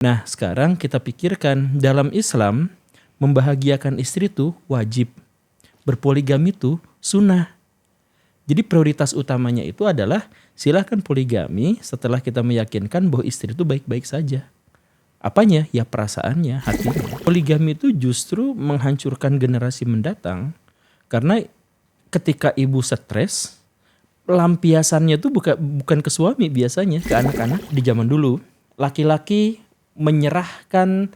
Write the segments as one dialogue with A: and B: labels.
A: Nah, sekarang kita pikirkan dalam Islam membahagiakan istri itu wajib. Berpoligami itu sunnah. Jadi prioritas utamanya itu adalah silahkan poligami setelah kita meyakinkan bahwa istri itu baik-baik saja. Apanya? Ya perasaannya, hatinya. Poligami itu justru menghancurkan generasi mendatang karena ketika ibu stres, lampiasannya itu bukan ke suami biasanya, ke anak-anak di zaman dulu. Laki-laki menyerahkan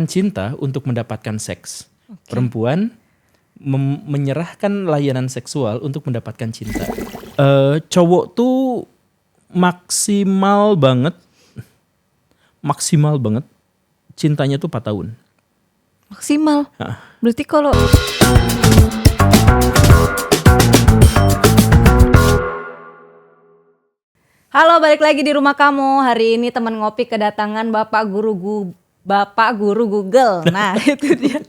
A: cinta untuk mendapatkan seks. Perempuan menyerahkan layanan seksual untuk mendapatkan cinta. Cowok tuh maksimal banget cintanya tuh 4 tahun.
B: Maksimal. Berarti kalau Halo, balik lagi di rumah kamu. Hari ini teman ngopi kedatangan Bapak Guru Google. Nah, itu dia.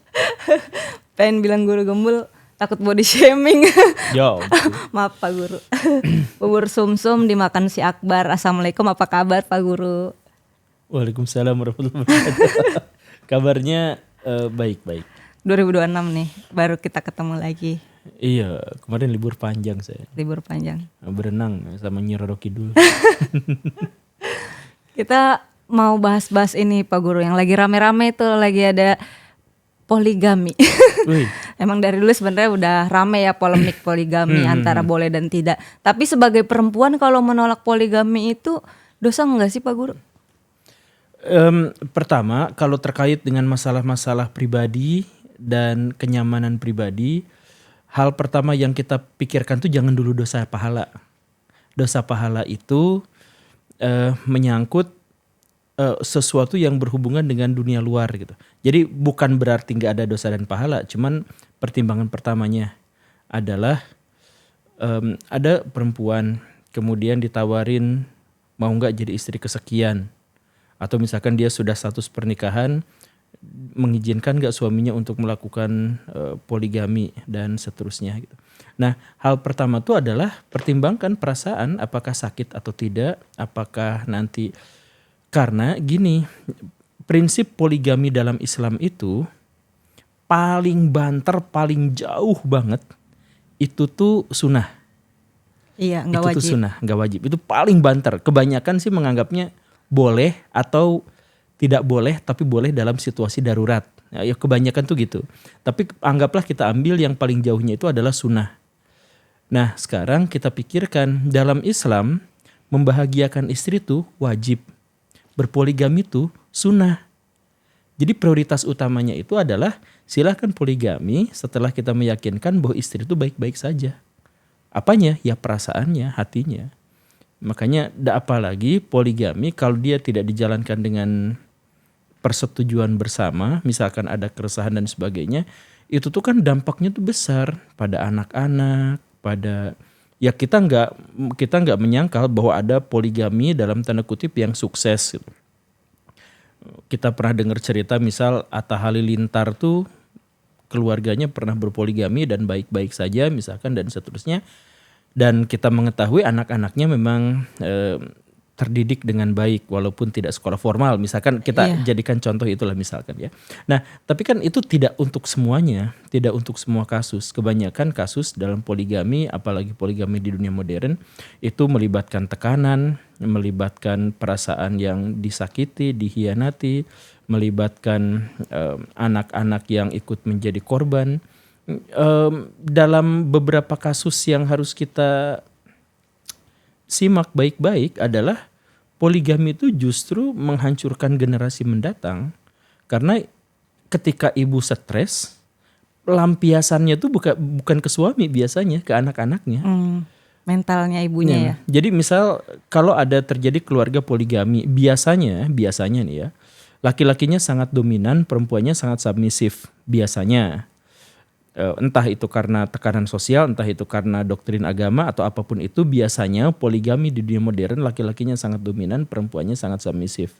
B: Pengen bilang guru gembul, takut body shaming.
A: Yo.
B: Maaf Pak Guru. Bubur sumsum dimakan si Akbar. Assalamualaikum, apa kabar Pak Guru?
A: Waalaikumsalam warahmatullahi wabarakatuh. Kabarnya baik-baik.
B: 2026 nih, baru kita ketemu lagi.
A: Iya, kemarin libur panjang saya.
B: Libur panjang.
A: Berenang sama Nyi Roro Kidul.
B: Kita mau bahas-bahas ini Pak Guru, yang lagi rame-rame itu lagi ada poligami. Emang dari dulu sebenarnya udah rame ya polemik poligami antara boleh dan tidak. Tapi sebagai perempuan kalau menolak poligami itu dosa enggak sih Pak Guru?
A: Pertama, kalau terkait dengan masalah-masalah pribadi dan kenyamanan pribadi, hal pertama yang kita pikirkan tuh jangan dulu dosa pahala. Dosa pahala itu menyangkut sesuatu yang berhubungan dengan dunia luar gitu. Jadi bukan berarti nggak ada dosa dan pahala, cuman pertimbangan pertamanya adalah ada perempuan kemudian ditawarin mau nggak jadi istri kesekian, atau misalkan dia sudah status pernikahan, mengizinkan gak suaminya untuk melakukan poligami dan seterusnya gitu. Nah, hal pertama itu adalah pertimbangkan perasaan, apakah sakit atau tidak, apakah nanti, karena gini, prinsip poligami dalam Islam itu paling banter, paling jauh banget itu tuh sunnah.
B: Iya, nggak wajib.
A: Itu tuh sunnah, nggak wajib. Itu paling banter. Kebanyakan sih menganggapnya boleh atau tidak boleh, tapi boleh dalam situasi darurat. Ya kebanyakan tuh gitu. Tapi anggaplah kita ambil yang paling jauhnya itu adalah sunnah. Nah sekarang kita pikirkan dalam Islam membahagiakan istri itu wajib. Berpoligami itu sunnah. Jadi prioritas utamanya itu adalah silahkan poligami setelah kita meyakinkan bahwa istri itu baik-baik saja. Apanya? Ya perasaannya, hatinya. Makanya apalagi poligami kalau dia tidak dijalankan dengan persetujuan bersama, misalkan ada keresahan dan sebagainya, itu tuh kan dampaknya tuh besar pada anak-anak, pada ya kita nggak menyangkal bahwa ada poligami dalam tanda kutip yang sukses gitu. Kita pernah dengar cerita misal Atta Halilintar tuh keluarganya pernah berpoligami dan baik-baik saja misalkan dan seterusnya. Dan kita mengetahui anak-anaknya memang terdidik dengan baik walaupun tidak sekolah formal. Misalkan kita jadikan contoh itulah misalkan ya. Nah tapi kan itu tidak untuk semuanya, tidak untuk semua kasus. Kebanyakan kasus dalam poligami, apalagi poligami di dunia modern, itu melibatkan tekanan, melibatkan perasaan yang disakiti, dihianati, melibatkan anak-anak yang ikut menjadi korban. Dalam beberapa kasus yang harus kita simak baik-baik adalah poligami itu justru menghancurkan generasi mendatang karena ketika ibu stres, lampiasannya itu bukan ke suami biasanya, ke anak-anaknya.
B: Mentalnya ibunya ya.
A: Jadi misal kalau ada terjadi keluarga poligami, biasanya nih ya, laki-lakinya sangat dominan, perempuannya sangat submisif biasanya. Entah itu karena tekanan sosial, entah itu karena doktrin agama atau apapun itu, biasanya poligami di dunia modern laki-lakinya sangat dominan, perempuannya sangat submisif.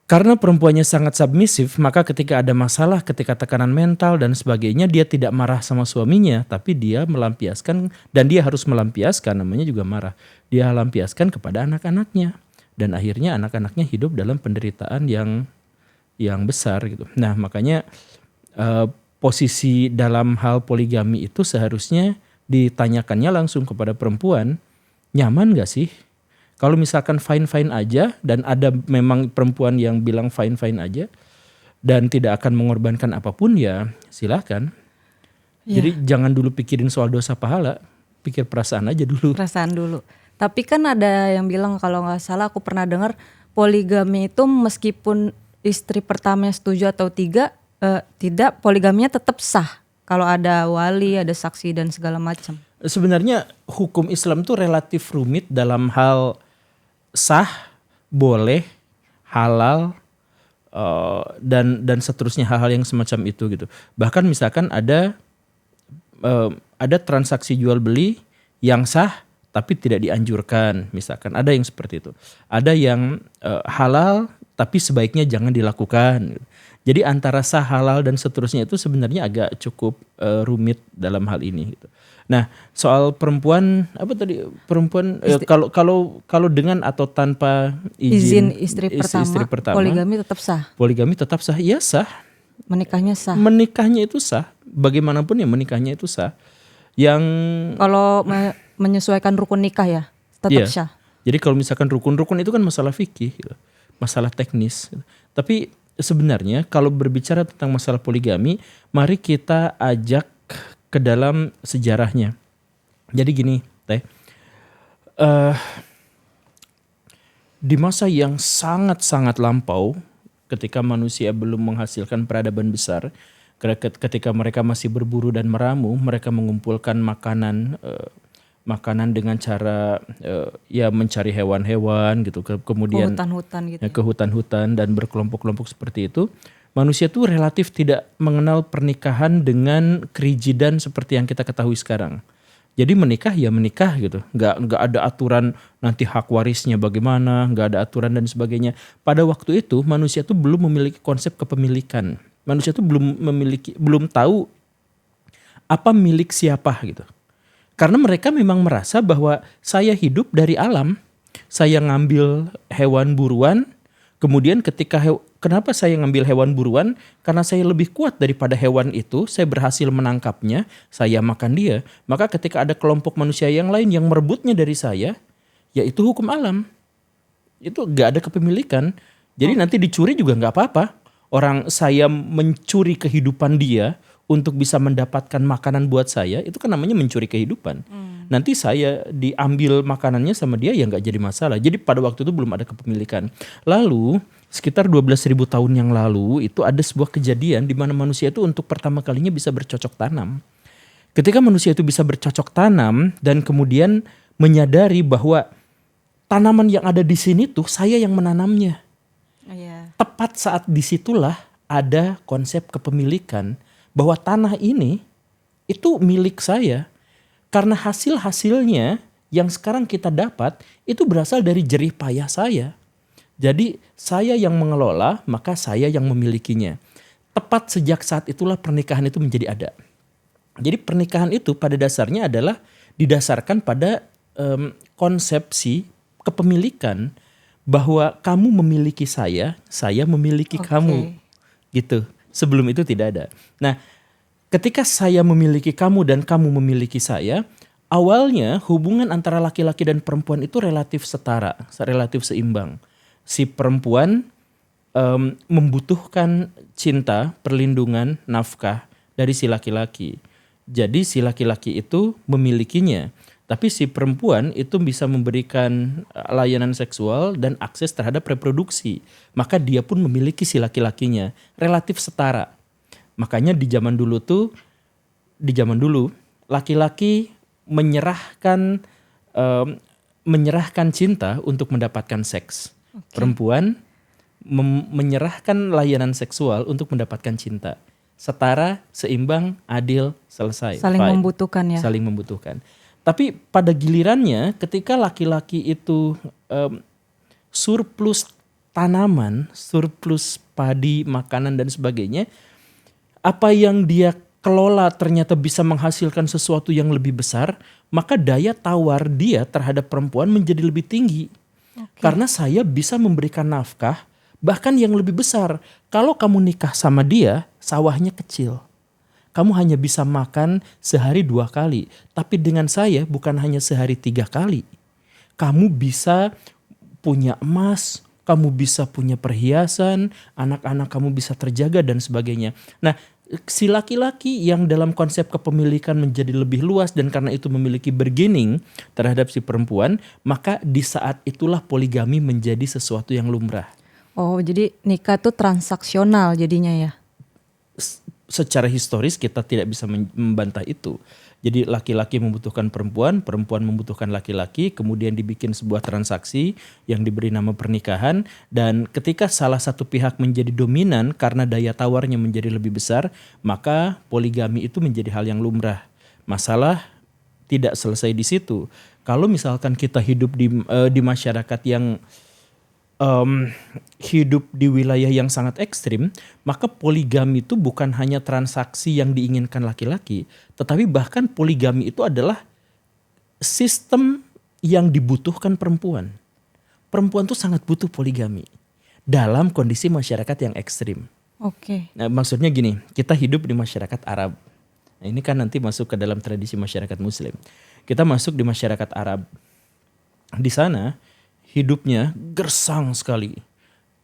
A: Karena perempuannya sangat submisif, maka ketika ada masalah, ketika tekanan mental dan sebagainya, dia tidak marah sama suaminya, tapi dia melampiaskan, dan dia harus melampiaskan, namanya juga marah, dia lampiaskan kepada anak-anaknya. dan akhirnya anak-anaknya hidup dalam penderitaan yang besar gitu. Nah, makanya posisi dalam hal poligami itu seharusnya ditanyakannya langsung kepada perempuan, nyaman gak sih? Kalau misalkan fine-fine aja, dan ada memang perempuan yang bilang fine-fine aja dan tidak akan mengorbankan apapun, ya silakan. Jadi jangan dulu pikirin soal dosa pahala, pikir perasaan aja dulu.
B: Perasaan dulu. Tapi kan ada yang bilang, kalau nggak salah aku pernah dengar, poligami itu meskipun istri pertamanya setuju atau tidak, poligaminya tetap sah kalau ada wali, ada saksi dan segala macam.
A: Sebenarnya hukum Islam tuh relatif rumit dalam hal sah, boleh, halal, dan seterusnya, hal-hal yang semacam itu gitu. Bahkan misalkan ada transaksi jual beli yang sah tapi tidak dianjurkan, misalkan ada yang seperti itu. Ada yang halal tapi sebaiknya jangan dilakukan. Jadi antara sah, halal dan seterusnya itu sebenarnya agak cukup rumit dalam hal ini gitu. Nah, soal perempuan perempuan kalau dengan atau tanpa izin istri pertama,
B: poligami tetap sah.
A: Poligami tetap sah, iya sah.
B: Menikahnya sah.
A: Menikahnya itu sah, bagaimanapun ya menikahnya itu sah. Yang
B: kalau menyesuaikan rukun nikah ya tetap sah.
A: Jadi kalau misalkan rukun itu kan masalah fikih, gitu, masalah teknis. Gitu. Tapi sebenarnya kalau berbicara tentang masalah poligami, mari kita ajak ke dalam sejarahnya. Jadi gini, Teh, di masa yang sangat-sangat lampau, ketika manusia belum menghasilkan peradaban besar, ketika mereka masih berburu dan meramu, mereka mengumpulkan makanan dengan cara mencari hewan-hewan gitu, kemudian
B: ke hutan-hutan gitu.
A: Ke hutan-hutan dan berkelompok-kelompok seperti itu. Manusia tuh relatif tidak mengenal pernikahan dengan kerigidan seperti yang kita ketahui sekarang. Jadi menikah ya menikah gitu, nggak ada aturan nanti hak warisnya bagaimana, nggak ada aturan dan sebagainya. Pada waktu itu manusia tuh belum memiliki konsep kepemilikan. Manusia tuh belum tahu apa milik siapa gitu. Karena mereka memang merasa bahwa saya hidup dari alam, saya ngambil hewan buruan, kemudian kenapa saya ngambil hewan buruan? Karena saya lebih kuat daripada hewan itu, saya berhasil menangkapnya, saya makan dia. Maka ketika ada kelompok manusia yang lain yang merebutnya dari saya, ya itu hukum alam. Itu gak ada kepemilikan. Jadi nanti dicuri juga gak apa-apa. Orang saya mencuri kehidupan dia untuk bisa mendapatkan makanan buat saya, itu kan namanya mencuri kehidupan. Nanti saya diambil makanannya sama dia, ya gak jadi masalah. Jadi pada waktu itu belum ada kepemilikan. Lalu sekitar 12.000 tahun yang lalu itu ada sebuah kejadian di mana manusia itu untuk pertama kalinya bisa bercocok tanam. Ketika manusia itu bisa bercocok tanam dan kemudian menyadari bahwa tanaman yang ada di sini tuh saya yang menanamnya. Tepat saat disitulah ada konsep kepemilikan bahwa tanah ini itu milik saya karena hasil-hasilnya yang sekarang kita dapat itu berasal dari jerih payah saya. Jadi saya yang mengelola, maka saya yang memilikinya. Tepat sejak saat itulah pernikahan itu menjadi ada. Jadi pernikahan itu pada dasarnya adalah didasarkan pada konsepsi kepemilikan bahwa kamu memiliki saya memiliki kamu. Gitu. Sebelum itu tidak ada. Nah, ketika saya memiliki kamu dan kamu memiliki saya, awalnya hubungan antara laki-laki dan perempuan itu relatif setara, relatif seimbang. Si perempuan membutuhkan cinta, perlindungan, nafkah dari si laki-laki. Jadi si laki-laki itu memilikinya. Tapi si perempuan itu bisa memberikan layanan seksual dan akses terhadap reproduksi. Maka dia pun memiliki si laki-lakinya. Relatif setara. Makanya di zaman dulu laki-laki menyerahkan cinta untuk mendapatkan seks. Perempuan menyerahkan layanan seksual untuk mendapatkan cinta. Setara, seimbang, adil, selesai.
B: Saling membutuhkan ya.
A: Saling membutuhkan. Tapi pada gilirannya ketika laki-laki itu surplus tanaman, surplus padi, makanan dan sebagainya, apa yang dia kelola ternyata bisa menghasilkan sesuatu yang lebih besar, maka daya tawar dia terhadap perempuan menjadi lebih tinggi. Karena saya bisa memberikan nafkah bahkan yang lebih besar. Kalau kamu nikah sama dia, sawahnya kecil. Kamu hanya bisa makan sehari 2 kali. Tapi dengan saya bukan hanya sehari 3 kali. Kamu bisa punya emas, kamu bisa punya perhiasan, anak-anak kamu bisa terjaga dan sebagainya. Nah, si laki-laki yang dalam konsep kepemilikan menjadi lebih luas dan karena itu memiliki bargaining terhadap si perempuan, maka di saat itulah poligami menjadi sesuatu yang lumrah.
B: Oh, jadi nikah tuh transaksional jadinya ya?
A: Secara historis kita tidak bisa membantah itu. Jadi laki-laki membutuhkan perempuan, perempuan membutuhkan laki-laki, kemudian dibikin sebuah transaksi yang diberi nama pernikahan, dan ketika salah satu pihak menjadi dominan karena daya tawarnya menjadi lebih besar, maka poligami itu menjadi hal yang lumrah. Masalah tidak selesai di situ. Kalau misalkan kita hidup di masyarakat yang hidup di wilayah yang sangat ekstrim, maka poligami itu bukan hanya transaksi yang diinginkan laki-laki, tetapi bahkan poligami itu adalah sistem yang dibutuhkan perempuan. Perempuan tuh sangat butuh poligami dalam kondisi masyarakat yang ekstrim.
B: Oke.
A: Nah, maksudnya gini, kita hidup di masyarakat Arab. Nah, ini kan nanti masuk ke dalam tradisi masyarakat Muslim. Kita masuk di masyarakat Arab. Di sana hidupnya gersang sekali.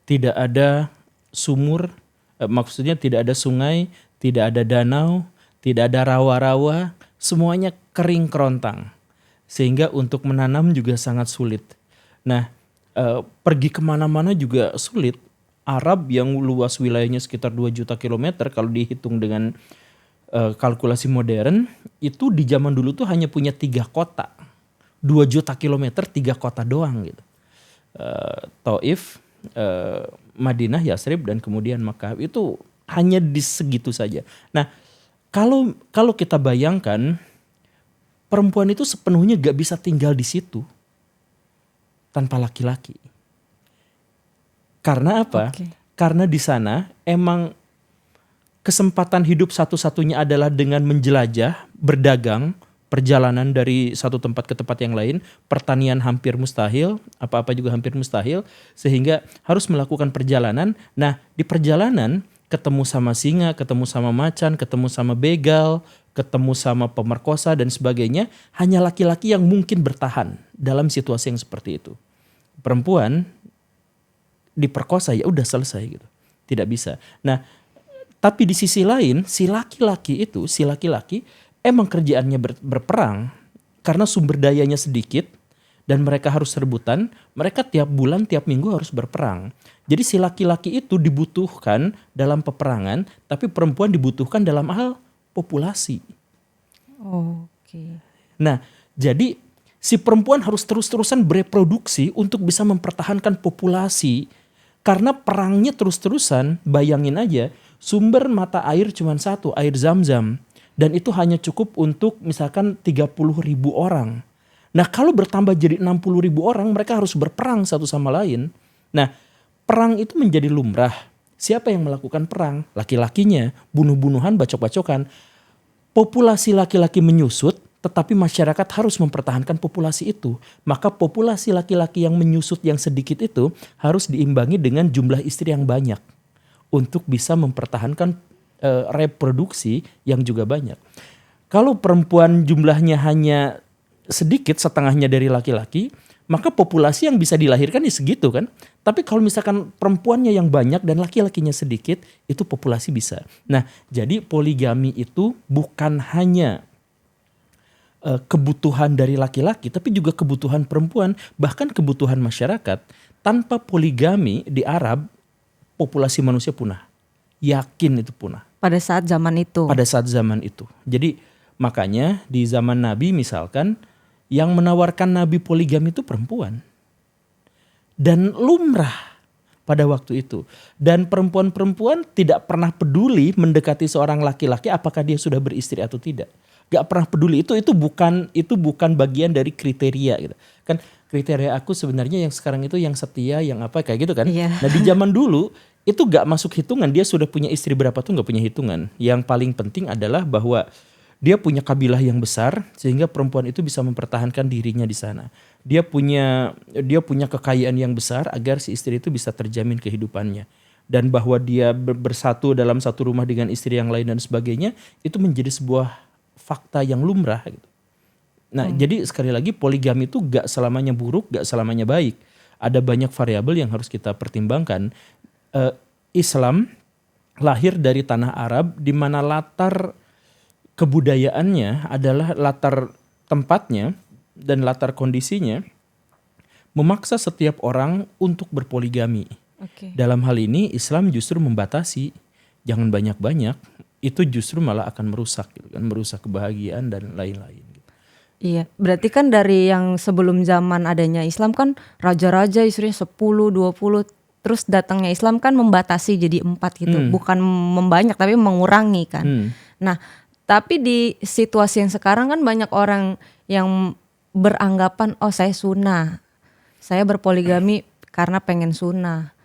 A: Tidak ada sumur, maksudnya tidak ada sungai, tidak ada danau, tidak ada rawa-rawa, semuanya kering kerontang. Sehingga untuk menanam juga sangat sulit. Nah, pergi kemana-mana juga sulit. Arab yang luas wilayahnya sekitar 2 juta kilometer kalau dihitung dengan kalkulasi modern, itu di zaman dulu tuh hanya punya 3 kota. 2 juta kilometer 3 kota doang gitu. Taif, Madinah, Yasrib, dan kemudian Makkah. Itu hanya di segitu saja. Nah, kalau kita bayangkan perempuan itu sepenuhnya gak bisa tinggal di situ tanpa laki-laki. Karena apa?
B: Oke.
A: Karena di sana emang kesempatan hidup satu-satunya adalah dengan menjelajah, berdagang, perjalanan dari satu tempat ke tempat yang lain, pertanian hampir mustahil, apa-apa juga hampir mustahil, sehingga harus melakukan perjalanan. Nah, di perjalanan ketemu sama singa, ketemu sama macan, ketemu sama begal, ketemu sama pemerkosa dan sebagainya, hanya laki-laki yang mungkin bertahan dalam situasi yang seperti itu. Perempuan diperkosa ya udah selesai gitu. Tidak bisa. Nah, tapi di sisi lain si laki-laki emang kerjaannya berperang karena sumber dayanya sedikit dan mereka harus rebutan, mereka tiap bulan, tiap minggu harus berperang. Jadi si laki-laki itu dibutuhkan dalam peperangan, tapi perempuan dibutuhkan dalam hal populasi.
B: Oke.
A: Nah, jadi si perempuan harus terus-terusan bereproduksi untuk bisa mempertahankan populasi. Karena perangnya terus-terusan, bayangin aja, sumber mata air cuma satu, air Zam-Zam. Dan itu hanya cukup untuk misalkan 30.000 orang. Nah, kalau bertambah jadi 60.000 orang, mereka harus berperang satu sama lain. Nah, perang itu menjadi lumrah. Siapa yang melakukan perang? Laki-lakinya, bunuh-bunuhan, bacok-bacokan. Populasi laki-laki menyusut, tetapi masyarakat harus mempertahankan populasi itu. Maka populasi laki-laki yang menyusut yang sedikit itu harus diimbangi dengan jumlah istri yang banyak. Untuk bisa mempertahankan reproduksi yang juga banyak. Kalau perempuan jumlahnya hanya sedikit, setengahnya dari laki-laki, maka populasi yang bisa dilahirkan ya segitu kan. Tapi kalau misalkan perempuannya yang banyak dan laki-lakinya sedikit, itu populasi bisa. Nah, jadi poligami itu bukan hanya kebutuhan dari laki-laki, tapi juga kebutuhan perempuan, bahkan kebutuhan masyarakat. Tanpa poligami di Arab, populasi manusia punah. Yakin itu punah.
B: Pada saat zaman itu.
A: Pada saat zaman itu. Jadi makanya di zaman Nabi misalkan, yang menawarkan Nabi poligami itu perempuan. Dan lumrah pada waktu itu. Dan perempuan-perempuan tidak pernah peduli mendekati seorang laki-laki apakah dia sudah beristri atau tidak. Gak pernah peduli. Itu bukan bagian dari kriteria gitu. Kan kriteria aku sebenarnya yang sekarang itu yang setia, yang apa kayak gitu kan.
B: Iya.
A: Nah, di zaman dulu itu gak masuk hitungan. Dia sudah punya istri berapa tuh gak punya hitungan. Yang paling penting adalah bahwa Dia punya kabilah yang besar sehingga perempuan itu bisa mempertahankan dirinya di sana. Dia punya kekayaan yang besar agar si istri itu bisa terjamin kehidupannya. Dan bahwa dia bersatu dalam satu rumah dengan istri yang lain dan sebagainya, itu menjadi sebuah fakta yang lumrah gitu. Nah, jadi sekali lagi poligami itu gak selamanya buruk, gak selamanya baik. Ada banyak variabel yang harus kita pertimbangkan. Islam lahir dari tanah Arab di mana latar kebudayaannya adalah latar tempatnya dan latar kondisinya memaksa setiap orang untuk berpoligami. Dalam hal ini Islam justru membatasi, jangan banyak-banyak, itu justru malah akan merusak gitu kan, merusak kebahagiaan dan lain-lain.
B: Iya, berarti kan dari yang sebelum zaman adanya Islam kan raja-raja istrinya 10, 20, terus datangnya Islam kan membatasi jadi 4 gitu, bukan membanyak tapi mengurangi kan. Nah, tapi di situasi yang sekarang kan banyak orang yang beranggapan, oh saya sunnah, saya berpoligami karena pengen sunnah.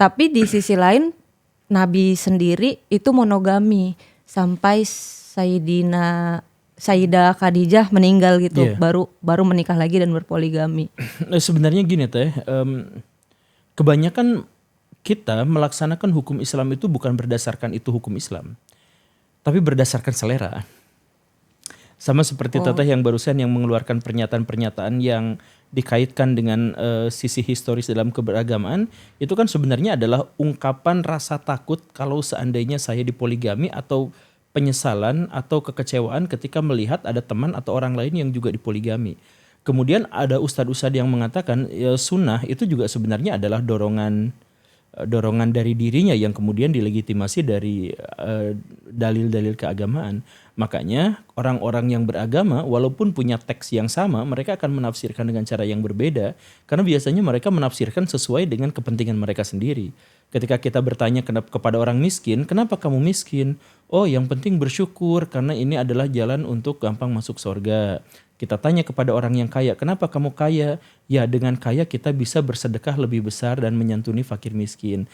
B: Tapi di sisi lain Nabi sendiri itu monogami sampai Sayyidah Khadijah meninggal gitu, baru menikah lagi dan berpoligami.
A: Sebenarnya gini teh, kebanyakan kita melaksanakan hukum Islam itu bukan berdasarkan itu hukum Islam, tapi berdasarkan selera. Sama seperti teteh yang barusan yang mengeluarkan pernyataan-pernyataan yang dikaitkan dengan sisi historis dalam keberagamaan, itu kan sebenarnya adalah ungkapan rasa takut kalau seandainya saya dipoligami, atau penyesalan atau kekecewaan ketika melihat ada teman atau orang lain yang juga dipoligami. Kemudian ada ustadz-ustadz yang mengatakan sunnah itu juga sebenarnya adalah dorongan dari dirinya yang kemudian dilegitimasi dari dalil-dalil keagamaan. Makanya orang-orang yang beragama walaupun punya teks yang sama, mereka akan menafsirkan dengan cara yang berbeda karena biasanya mereka menafsirkan sesuai dengan kepentingan mereka sendiri. Ketika kita bertanya kepada orang miskin, kenapa kamu miskin? Oh, yang penting bersyukur karena ini adalah jalan untuk gampang masuk surga. Kita tanya kepada orang yang kaya, kenapa kamu kaya? Ya, dengan kaya kita bisa bersedekah lebih besar dan menyantuni fakir miskin.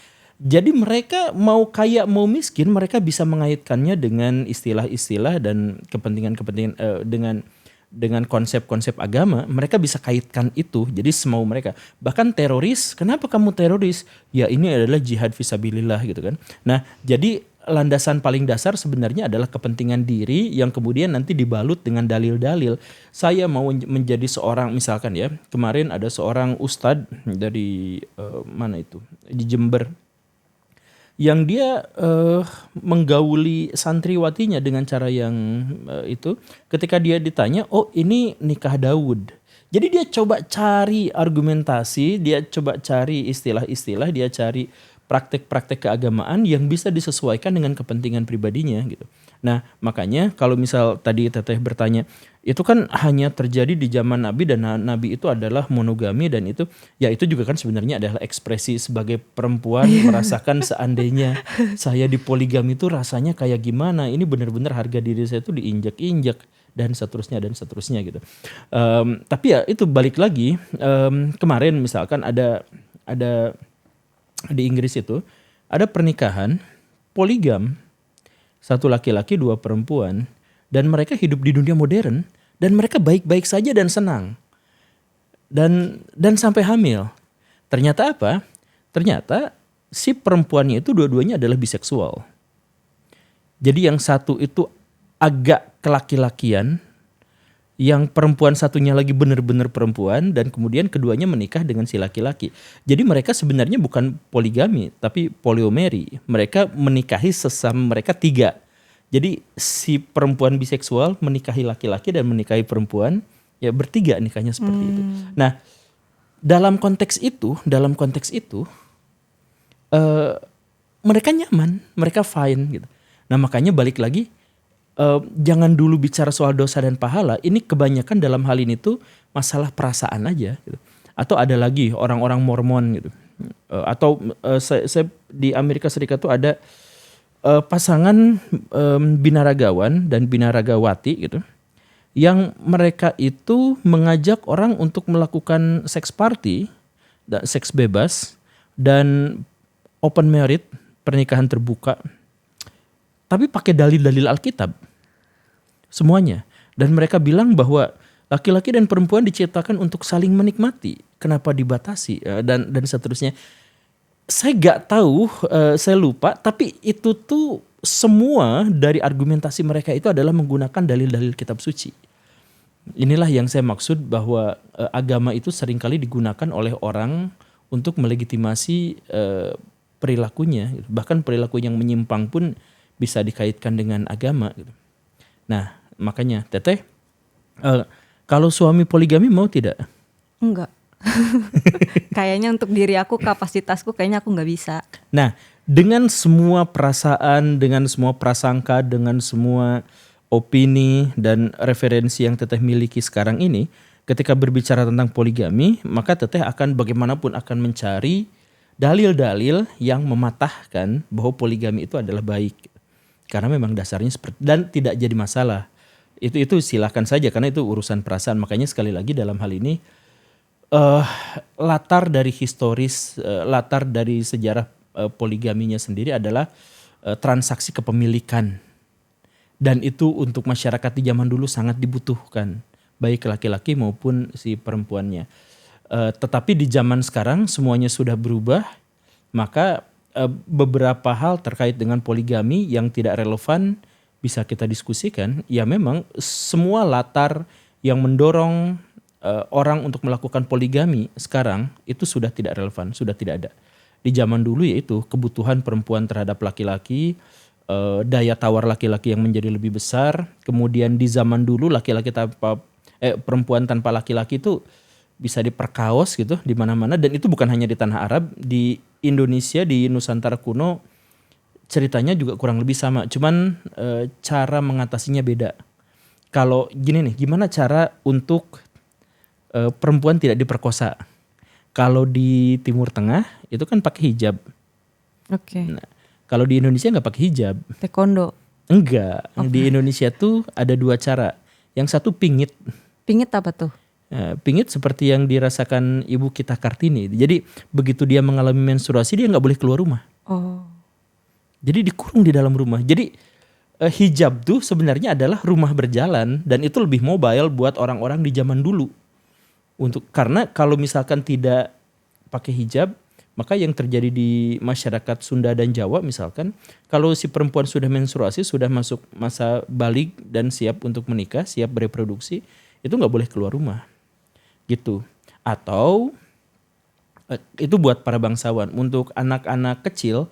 A: Jadi mereka mau kaya mau miskin, mereka bisa mengaitkannya dengan istilah-istilah dan kepentingan-kepentingan dengan konsep-konsep agama. Mereka bisa kaitkan itu, jadi semau mereka. Bahkan teroris, kenapa kamu teroris? Ya ini adalah jihad fisabilillah gitu kan. Nah, jadi landasan paling dasar sebenarnya adalah kepentingan diri yang kemudian nanti dibalut dengan dalil-dalil. Saya mau menjadi seorang, misalkan ya, kemarin ada seorang ustadz dari mana itu di Jember yang dia menggauli santriwatinya dengan cara yang itu. Ketika dia ditanya, oh ini nikah Daud. Jadi dia coba cari argumentasi, dia coba cari istilah-istilah, dia cari praktek-praktek keagamaan yang bisa disesuaikan dengan kepentingan pribadinya gitu. Nah, makanya kalau misal tadi teteh bertanya, itu kan hanya terjadi di zaman Nabi dan Nabi itu adalah monogami, dan itu ya itu juga kan sebenarnya adalah ekspresi sebagai perempuan merasakan seandainya saya dipoligami itu rasanya kayak gimana. Ini benar-benar harga diri saya itu diinjak-injak dan seterusnya gitu. Tapi ya itu balik lagi, kemarin misalkan ada di Inggris itu ada pernikahan poligam, 1 laki-laki 2 perempuan, dan mereka hidup di dunia modern dan mereka baik-baik saja dan senang dan sampai hamil. Ternyata apa? Ternyata si perempuannya itu dua-duanya adalah biseksual. Jadi yang satu itu agak kelaki-lakian, yang perempuan satunya lagi benar-benar perempuan, dan kemudian keduanya menikah dengan si laki-laki. Jadi mereka sebenarnya bukan poligami tapi poliomeri. Mereka menikahi sesama mereka 3. Jadi si perempuan biseksual menikahi laki-laki dan menikahi perempuan, ya bertiga nikahnya seperti itu. Nah, dalam konteks itu mereka nyaman, mereka fine gitu. Nah, makanya balik lagi, jangan dulu bicara soal dosa dan pahala. Ini kebanyakan dalam hal ini tuh masalah perasaan aja gitu. Atau ada lagi orang-orang Mormon gitu, atau saya di Amerika Serikat tuh ada pasangan binaragawan dan binaragawati gitu, yang mereka itu mengajak orang untuk melakukan seks party, seks bebas dan open marriage, pernikahan terbuka, tapi pakai dalil-dalil Alkitab. semuanya. Dan mereka bilang bahwa laki-laki dan perempuan diciptakan untuk saling menikmati. Kenapa dibatasi dan seterusnya? Saya nggak tahu, saya lupa. Tapi itu tuh semua dari argumentasi mereka itu adalah menggunakan dalil-dalil kitab suci. Inilah yang saya maksud bahwa agama itu seringkali digunakan oleh orang untuk melegitimasi perilakunya. Bahkan perilaku yang menyimpang pun bisa dikaitkan dengan agama. Nah, makanya Teteh, kalau suami poligami mau tidak?
B: Enggak. Kayaknya untuk diri aku, kapasitasku kayaknya aku nggak bisa.
A: Nah, dengan semua perasaan, dengan semua prasangka, dengan semua opini dan referensi yang Teteh miliki sekarang ini, ketika berbicara tentang poligami, maka Teteh akan bagaimanapun akan mencari dalil-dalil yang mematahkan bahwa poligami itu adalah baik. Karena memang dasarnya seperti, dan tidak jadi masalah. Itu silakan saja karena itu urusan perasaan. Makanya sekali lagi dalam hal ini latar dari historis, latar dari sejarah poligaminya sendiri adalah transaksi kepemilikan. Dan itu untuk masyarakat di zaman dulu sangat dibutuhkan, baik laki-laki maupun si perempuannya. Tetapi di zaman sekarang semuanya sudah berubah, maka beberapa hal terkait dengan poligami yang tidak relevan bisa kita diskusikan. Ya memang semua latar yang mendorong orang untuk melakukan poligami sekarang itu sudah tidak relevan, sudah tidak ada. Di zaman dulu yaitu kebutuhan perempuan terhadap laki-laki, daya tawar laki-laki yang menjadi lebih besar. Kemudian di zaman dulu perempuan tanpa laki-laki itu bisa diperkaos gitu di mana-mana, dan itu bukan hanya di tanah Arab, di Indonesia, di Nusantara kuno ceritanya juga kurang lebih sama. Cuman cara mengatasinya beda. Kalau gini nih, gimana cara untuk perempuan tidak diperkosa? Kalau di Timur Tengah itu kan pakai hijab.
B: Oke.
A: Nah, kalau di Indonesia nggak pakai hijab.
B: Taekwondo.
A: Enggak. Di Indonesia tuh ada dua cara. Yang satu pingit.
B: Pingit apa tuh?
A: Pingit seperti yang dirasakan Ibu kita Kartini. Jadi begitu dia mengalami menstruasi dia nggak boleh keluar rumah.
B: Oh.
A: Jadi dikurung di dalam rumah. Jadi hijab tuh sebenarnya adalah rumah berjalan, dan itu lebih mobile buat orang-orang di zaman dulu. Karena kalau misalkan tidak pakai hijab, maka yang terjadi di masyarakat Sunda dan Jawa misalkan, kalau si perempuan sudah menstruasi, sudah masuk masa balik dan siap untuk menikah, siap bereproduksi, itu nggak boleh keluar rumah, gitu. Atau itu buat para bangsawan. Untuk anak-anak kecil,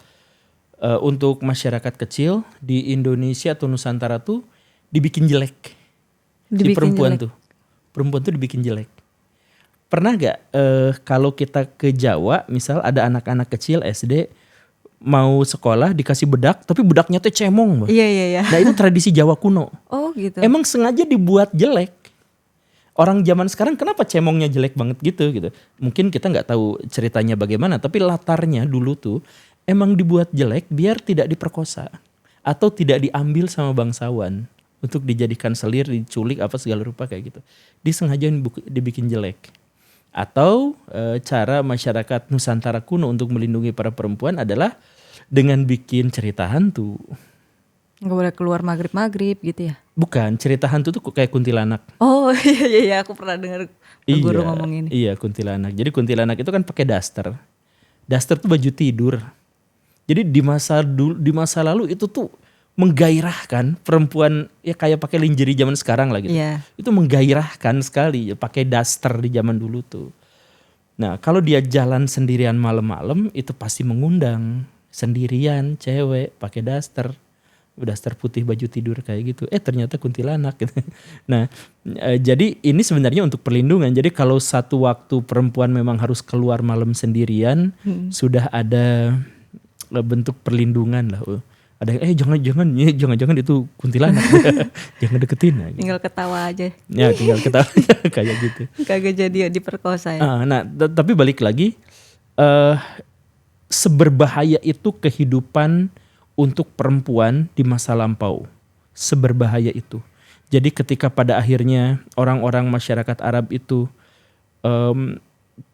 A: untuk masyarakat kecil di Indonesia atau Nusantara tuh dibikin jelek. Si perempuan jelek. Perempuan tuh dibikin jelek. Pernah gak kalau kita ke Jawa, misal ada anak-anak kecil SD mau sekolah dikasih bedak, tapi bedaknya tuh cemong.
B: Iya.
A: Nah itu tradisi Jawa kuno.
B: Oh gitu.
A: Emang sengaja dibuat jelek. Orang zaman sekarang kenapa cemongnya jelek banget gitu. Mungkin kita gak tahu ceritanya bagaimana, tapi latarnya dulu tuh emang dibuat jelek biar tidak diperkosa. Atau tidak diambil sama bangsawan untuk dijadikan selir, diculik apa segala rupa kayak gitu. Disengaja dibikin jelek. Atau cara masyarakat Nusantara kuno untuk melindungi para perempuan adalah dengan bikin cerita hantu.
B: Nggak boleh keluar maghrib gitu ya?
A: Bukan, cerita hantu tuh kayak kuntilanak.
B: Oh iya, aku pernah dengar guru ngomong ini.
A: Iya, kuntilanak. Jadi kuntilanak itu kan pakai daster. Daster tuh baju tidur. Jadi di masa lalu itu tuh menggairahkan perempuan, ya kayak pakai lingerie zaman sekarang lah gitu.
B: Yeah.
A: Itu menggairahkan sekali, ya pakai daster di zaman dulu tuh. Nah, kalau dia jalan sendirian malam-malam itu pasti mengundang. Sendirian cewek pakai daster putih baju tidur kayak gitu. Ternyata kuntilanak gitu. Nah, jadi ini sebenarnya untuk perlindungan. Jadi kalau satu waktu perempuan memang harus keluar malam sendirian, sudah ada bentuk perlindungan lah. Ada jangan itu kuntilanak. Jangan deketin. Gitu.
B: Tinggal ketawa aja.
A: Ya tinggal ketawa kayak gitu.
B: Kagak jadi diperkosa ya.
A: Nah, tapi balik lagi, seberbahaya itu kehidupan untuk perempuan di masa lampau. Seberbahaya itu. Jadi ketika pada akhirnya orang-orang masyarakat Arab itu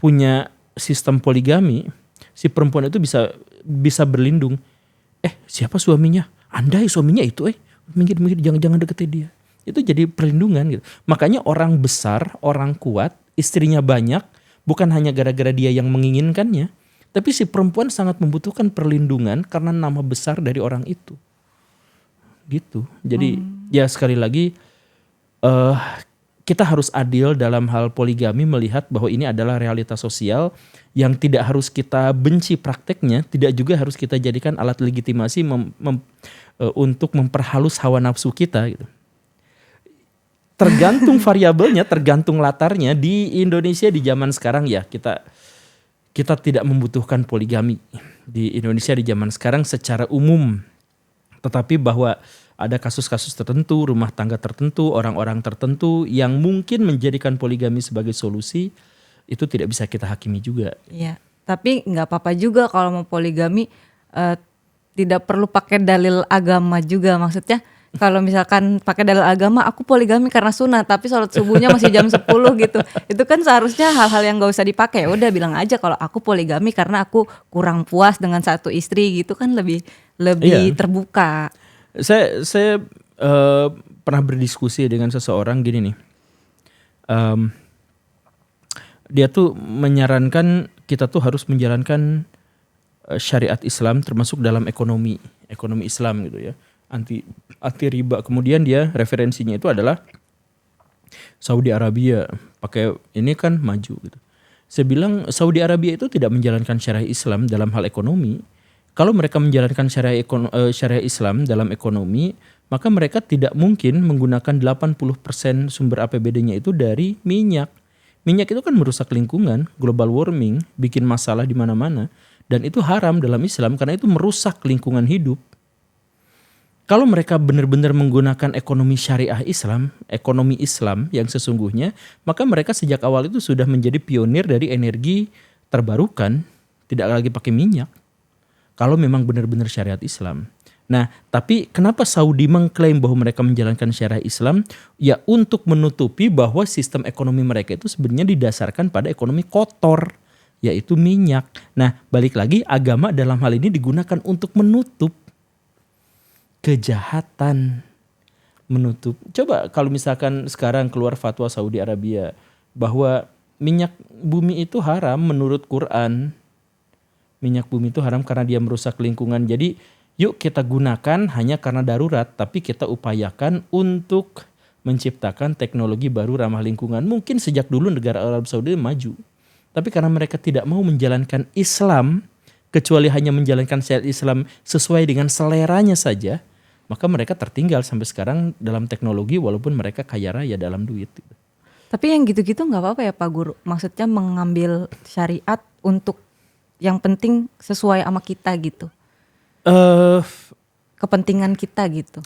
A: punya sistem poligami, si perempuan itu bisa berlindung. Siapa suaminya? Andai suaminya itu minggir jangan deketin dia. Itu jadi perlindungan gitu. Makanya orang besar, orang kuat, istrinya banyak, bukan hanya gara-gara dia yang menginginkannya, tapi si perempuan sangat membutuhkan perlindungan karena nama besar dari orang itu. Gitu. Jadi ya sekali lagi kita harus adil dalam hal poligami, melihat bahwa ini adalah realitas sosial yang tidak harus kita benci prakteknya, tidak juga harus kita jadikan alat legitimasi untuk memperhalus hawa nafsu kita gitu. Tergantung variabelnya, tergantung latarnya. Di Indonesia di zaman sekarang ya kita tidak membutuhkan poligami di Indonesia di zaman sekarang secara umum. Tetapi bahwa ada kasus-kasus tertentu, rumah tangga tertentu, orang-orang tertentu yang mungkin menjadikan poligami sebagai solusi, itu tidak bisa kita hakimi juga.
B: Iya, tapi nggak apa-apa juga kalau mau poligami, tidak perlu pakai dalil agama juga. Maksudnya kalau misalkan pakai dalil agama, aku poligami karena sunat, tapi sholat subuhnya masih jam 10 gitu. Itu kan seharusnya hal-hal yang nggak usah dipakai. Udah bilang aja kalau aku poligami karena aku kurang puas dengan satu istri gitu, kan lebih
A: Iya.
B: terbuka.
A: Saya pernah berdiskusi dengan seseorang gini nih. Dia tuh menyarankan kita tuh harus menjalankan syariat Islam termasuk dalam ekonomi Islam gitu ya. Anti riba. Kemudian dia referensinya itu adalah Saudi Arabia. Pakai ini kan maju gitu. Saya bilang Saudi Arabia itu tidak menjalankan syariat Islam dalam hal ekonomi. Kalau mereka menjalankan syariah Islam dalam ekonomi, maka mereka tidak mungkin menggunakan 80% sumber APBD-nya itu dari minyak. Minyak itu kan merusak lingkungan, global warming, bikin masalah di mana-mana, dan itu haram dalam Islam karena itu merusak lingkungan hidup. Kalau mereka benar-benar menggunakan ekonomi syariah Islam, ekonomi Islam yang sesungguhnya, maka mereka sejak awal itu sudah menjadi pionir dari energi terbarukan, tidak lagi pakai minyak. Kalau memang benar-benar syariat Islam. Nah, tapi kenapa Saudi mengklaim bahwa mereka menjalankan syariat Islam? Ya untuk menutupi bahwa sistem ekonomi mereka itu sebenarnya didasarkan pada ekonomi kotor, yaitu minyak. Nah, balik lagi agama dalam hal ini digunakan untuk menutup kejahatan. Menutup. Coba kalau misalkan sekarang keluar fatwa Saudi Arabia bahwa minyak bumi itu haram menurut Quran. Minyak bumi itu haram karena dia merusak lingkungan. Jadi yuk kita gunakan hanya karena darurat, tapi kita upayakan untuk menciptakan teknologi baru ramah lingkungan. Mungkin sejak dulu negara Arab Saudi maju. Tapi karena mereka tidak mau menjalankan Islam, kecuali hanya menjalankan syariat Islam sesuai dengan seleranya saja, maka mereka tertinggal sampai sekarang dalam teknologi walaupun mereka kaya raya dalam duit.
B: Tapi yang gitu-gitu nggak apa-apa ya Pak Guru? Maksudnya mengambil syariat untuk yang penting sesuai sama kita gitu. Kepentingan kita gitu.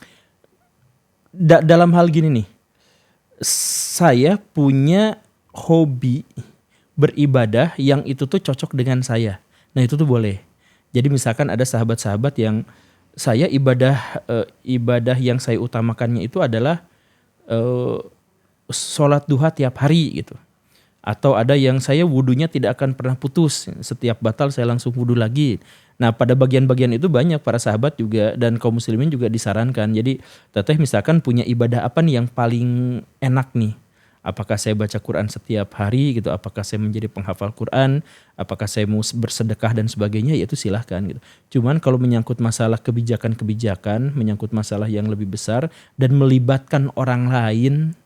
A: Dalam hal gini nih, saya punya hobi beribadah yang itu tuh cocok dengan saya. Nah itu tuh boleh. Jadi misalkan ada sahabat-sahabat yang saya ibadah yang saya utamakannya itu adalah sholat duha tiap hari gitu. Atau ada yang saya wudunya tidak akan pernah putus. Setiap batal saya langsung wudu lagi. Nah pada bagian-bagian itu banyak para sahabat juga dan kaum muslimin juga disarankan. Jadi teteh misalkan punya ibadah apa nih yang paling enak nih. Apakah saya baca Quran setiap hari gitu. Apakah saya menjadi penghafal Quran. Apakah saya mau bersedekah dan sebagainya. Ya itu silahkan gitu. Cuman kalau menyangkut masalah kebijakan-kebijakan. Menyangkut masalah yang lebih besar. Dan melibatkan orang lain.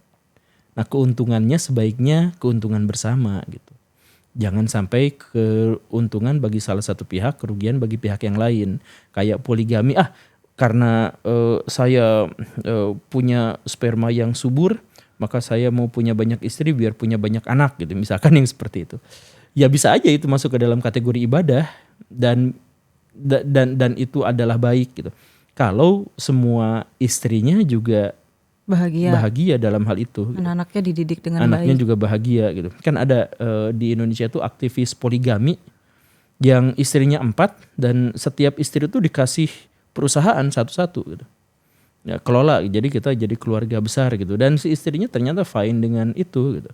A: Nah keuntungannya sebaiknya keuntungan bersama gitu. Jangan sampai keuntungan bagi salah satu pihak, kerugian bagi pihak yang lain. Kayak poligami, karena saya punya sperma yang subur, maka saya mau punya banyak istri biar punya banyak anak gitu. Misalkan yang seperti itu. Ya bisa aja itu masuk ke dalam kategori ibadah dan itu adalah baik gitu. Kalau semua istrinya juga bahagia dalam hal itu.
B: Anak-anaknya dididik dengan
A: anaknya
B: baik.
A: juga bahagia gitu. Kan ada di Indonesia tuh aktivis poligami yang istrinya 4 dan setiap istri itu dikasih perusahaan satu-satu gitu. Ya kelola, jadi kita jadi keluarga besar gitu. Dan si istrinya ternyata fine dengan itu gitu.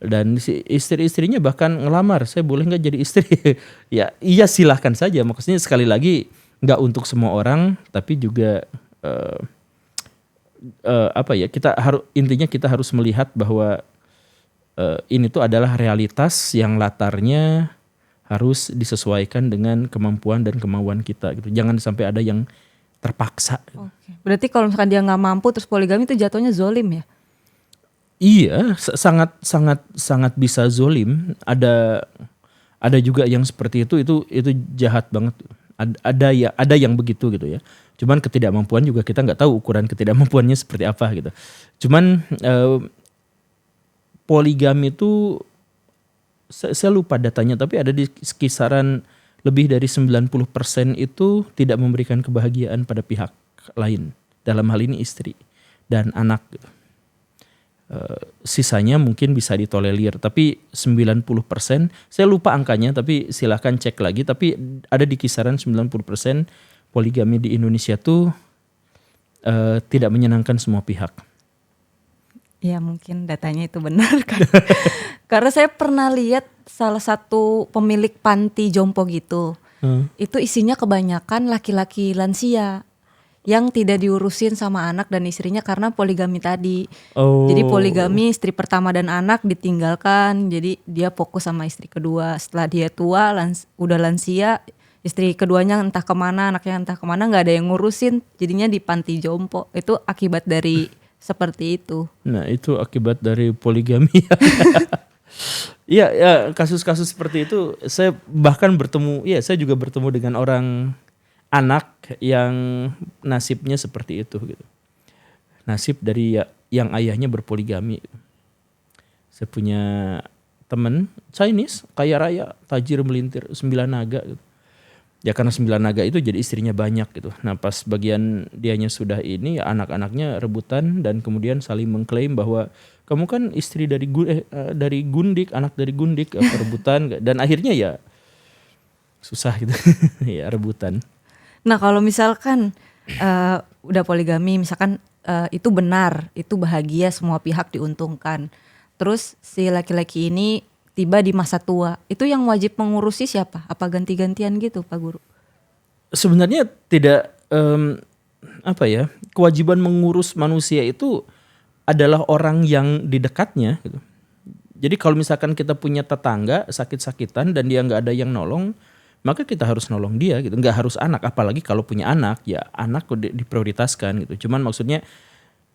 A: Dan si istri-istrinya bahkan ngelamar, saya boleh nggak jadi istri? Ya iya silahkan saja. Maksudnya sekali lagi nggak untuk semua orang, tapi juga intinya kita harus melihat bahwa ini tuh adalah realitas yang latarnya harus disesuaikan dengan kemampuan dan kemauan kita gitu. Jangan sampai ada yang terpaksa.
B: Oke. Berarti kalau misalkan dia nggak mampu terus poligami itu jatuhnya zolim ya?
A: Iya, sangat bisa zolim. Ada juga yang seperti itu jahat banget. Ada yang begitu gitu ya. Cuman ketidakmampuan juga kita nggak tahu ukuran ketidakmampuannya seperti apa gitu. Cuman poligami itu saya lupa datanya, tapi ada di kisaran lebih dari 90% itu tidak memberikan kebahagiaan pada pihak lain. Dalam hal ini istri dan anak. Sisanya mungkin bisa ditolerir, tapi 90%, saya lupa angkanya, tapi silahkan cek lagi. Tapi ada di kisaran 90% poligami di Indonesia tuh tidak menyenangkan semua pihak.
B: Ya mungkin datanya itu benar kan. Karena saya pernah lihat salah satu pemilik panti jompo gitu. Itu isinya kebanyakan laki-laki lansia yang tidak diurusin sama anak dan istrinya karena poligami tadi. Jadi poligami istri pertama dan anak ditinggalkan. Jadi dia fokus sama istri kedua. Setelah dia tua udah lansia, istri keduanya entah kemana, anaknya entah kemana, nggak ada yang ngurusin. Jadinya di panti jompo. Itu akibat dari seperti itu.
A: Nah itu akibat dari poligami. Iya, ya, kasus-kasus seperti itu saya bahkan saya juga bertemu dengan orang anak yang nasibnya seperti itu gitu. Nasib dari yang ayahnya berpoligami. Saya punya teman Chinese, kaya raya, tajir melintir, 9 naga gitu. Ya karena 9 naga itu jadi istrinya banyak gitu. Nah pas bagian dianya sudah ini, ya anak-anaknya rebutan dan kemudian saling mengklaim bahwa kamu kan istri dari Gundik, anak dari Gundik, rebutan. Dan akhirnya ya susah gitu, ya rebutan.
B: Nah kalau misalkan udah poligami, misalkan itu benar, itu bahagia, semua pihak diuntungkan. Terus si laki-laki ini tiba di masa tua, itu yang wajib mengurusi siapa? Apa ganti-gantian gitu Pak Guru?
A: Sebenarnya tidak kewajiban mengurus manusia itu adalah orang yang di dekatnya gitu. Jadi kalau misalkan kita punya tetangga sakit-sakitan dan dia nggak ada yang nolong, maka kita harus nolong dia gitu. Nggak harus anak, apalagi kalau punya anak ya anak diprioritaskan gitu. Cuman maksudnya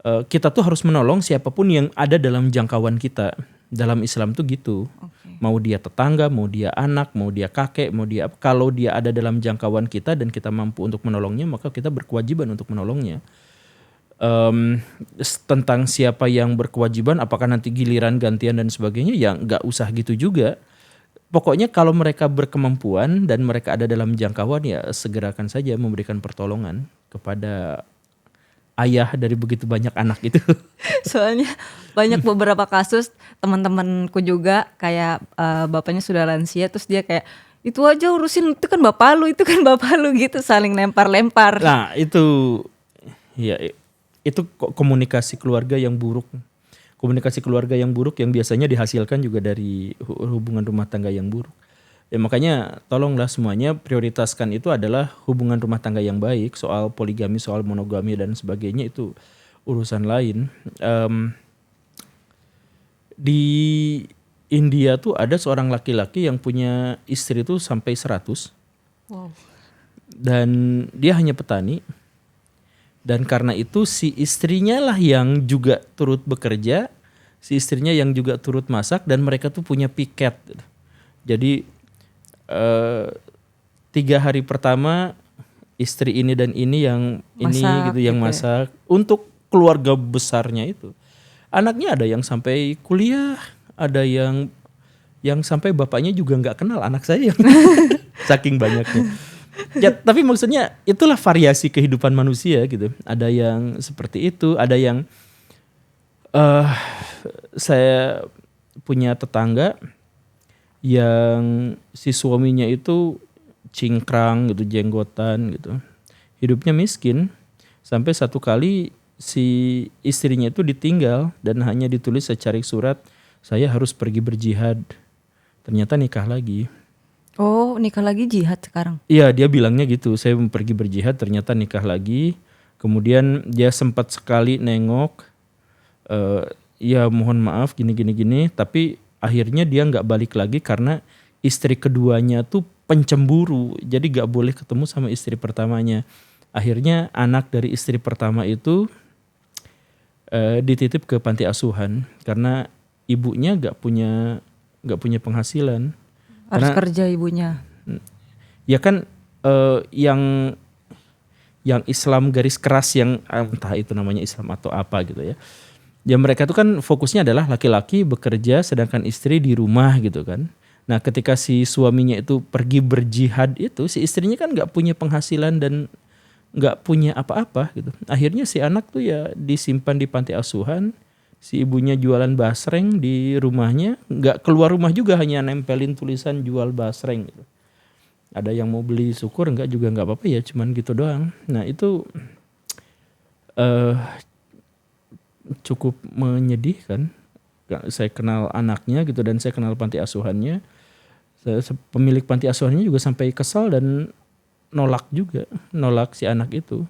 A: kita tuh harus menolong siapapun yang ada dalam jangkauan kita. Dalam Islam tuh gitu. Okay. Mau dia tetangga, mau dia anak, mau dia kakek, kalau dia ada dalam jangkauan kita dan kita mampu untuk menolongnya, maka kita berkewajiban untuk menolongnya. Tentang siapa yang berkewajiban, apakah nanti giliran gantian dan sebagainya, ya nggak usah gitu juga. Pokoknya kalau mereka berkemampuan dan mereka ada dalam jangkauan, ya segerakan saja memberikan pertolongan kepada ayah dari begitu banyak anak itu.
B: Soalnya banyak beberapa kasus teman-temanku juga kayak bapaknya sudah lansia, terus dia kayak itu aja urusin, itu kan bapak lu gitu, saling lempar-lempar.
A: Nah itu komunikasi keluarga yang buruk. Komunikasi keluarga yang buruk yang biasanya dihasilkan juga dari hubungan rumah tangga yang buruk. Ya makanya tolonglah semuanya prioritaskan itu adalah hubungan rumah tangga yang baik. Soal poligami, soal monogami dan sebagainya itu urusan lain. Di India tuh ada seorang laki-laki yang punya istri tuh sampai 100.
B: Wow.
A: Dan dia hanya petani. Dan karena itu si istrinya lah yang juga turut bekerja. Si istrinya yang juga turut masak dan mereka tuh punya piket. Jadi 3 hari pertama istri ini dan ini yang masak, yang masak untuk keluarga besarnya itu. Anaknya ada yang sampai kuliah, ada yang sampai bapaknya juga nggak kenal anak saya, saking banyaknya. Ya tapi maksudnya itulah variasi kehidupan manusia gitu. Ada yang seperti itu, ada yang saya punya tetangga yang si suaminya itu cingkrang gitu, jenggotan gitu. Hidupnya miskin. Sampai satu kali si istrinya itu ditinggal dan hanya ditulis secarik surat, saya harus pergi berjihad. Ternyata nikah lagi.
B: Oh, nikah lagi jihad sekarang?
A: Iya, dia bilangnya gitu, saya pergi berjihad ternyata nikah lagi. Kemudian dia sempat sekali nengok, ya mohon maaf gini, tapi akhirnya dia nggak balik lagi karena istri keduanya tuh pencemburu, jadi nggak boleh ketemu sama istri pertamanya. Akhirnya anak dari istri pertama itu dititip ke panti asuhan karena ibunya nggak punya penghasilan.
B: Harus
A: Karena
B: kerja ibunya.
A: ya kan yang Islam garis keras yang entah itu namanya Islam atau apa gitu ya. Ya mereka itu kan fokusnya adalah laki-laki bekerja sedangkan istri di rumah gitu kan. Nah ketika si suaminya itu pergi berjihad itu si istrinya kan nggak punya penghasilan dan nggak punya apa-apa gitu. Akhirnya si anak tuh ya disimpan di panti asuhan. Si ibunya jualan basreng di rumahnya, nggak keluar rumah juga, hanya nempelin tulisan jual basreng gitu. Ada yang mau beli syukur enggak juga nggak apa-apa ya, cuman gitu doang. Nah itu cukup menyedihkan. Saya kenal anaknya gitu dan saya kenal panti asuhannya. Pemilik panti asuhannya juga sampai kesal dan nolak si anak itu.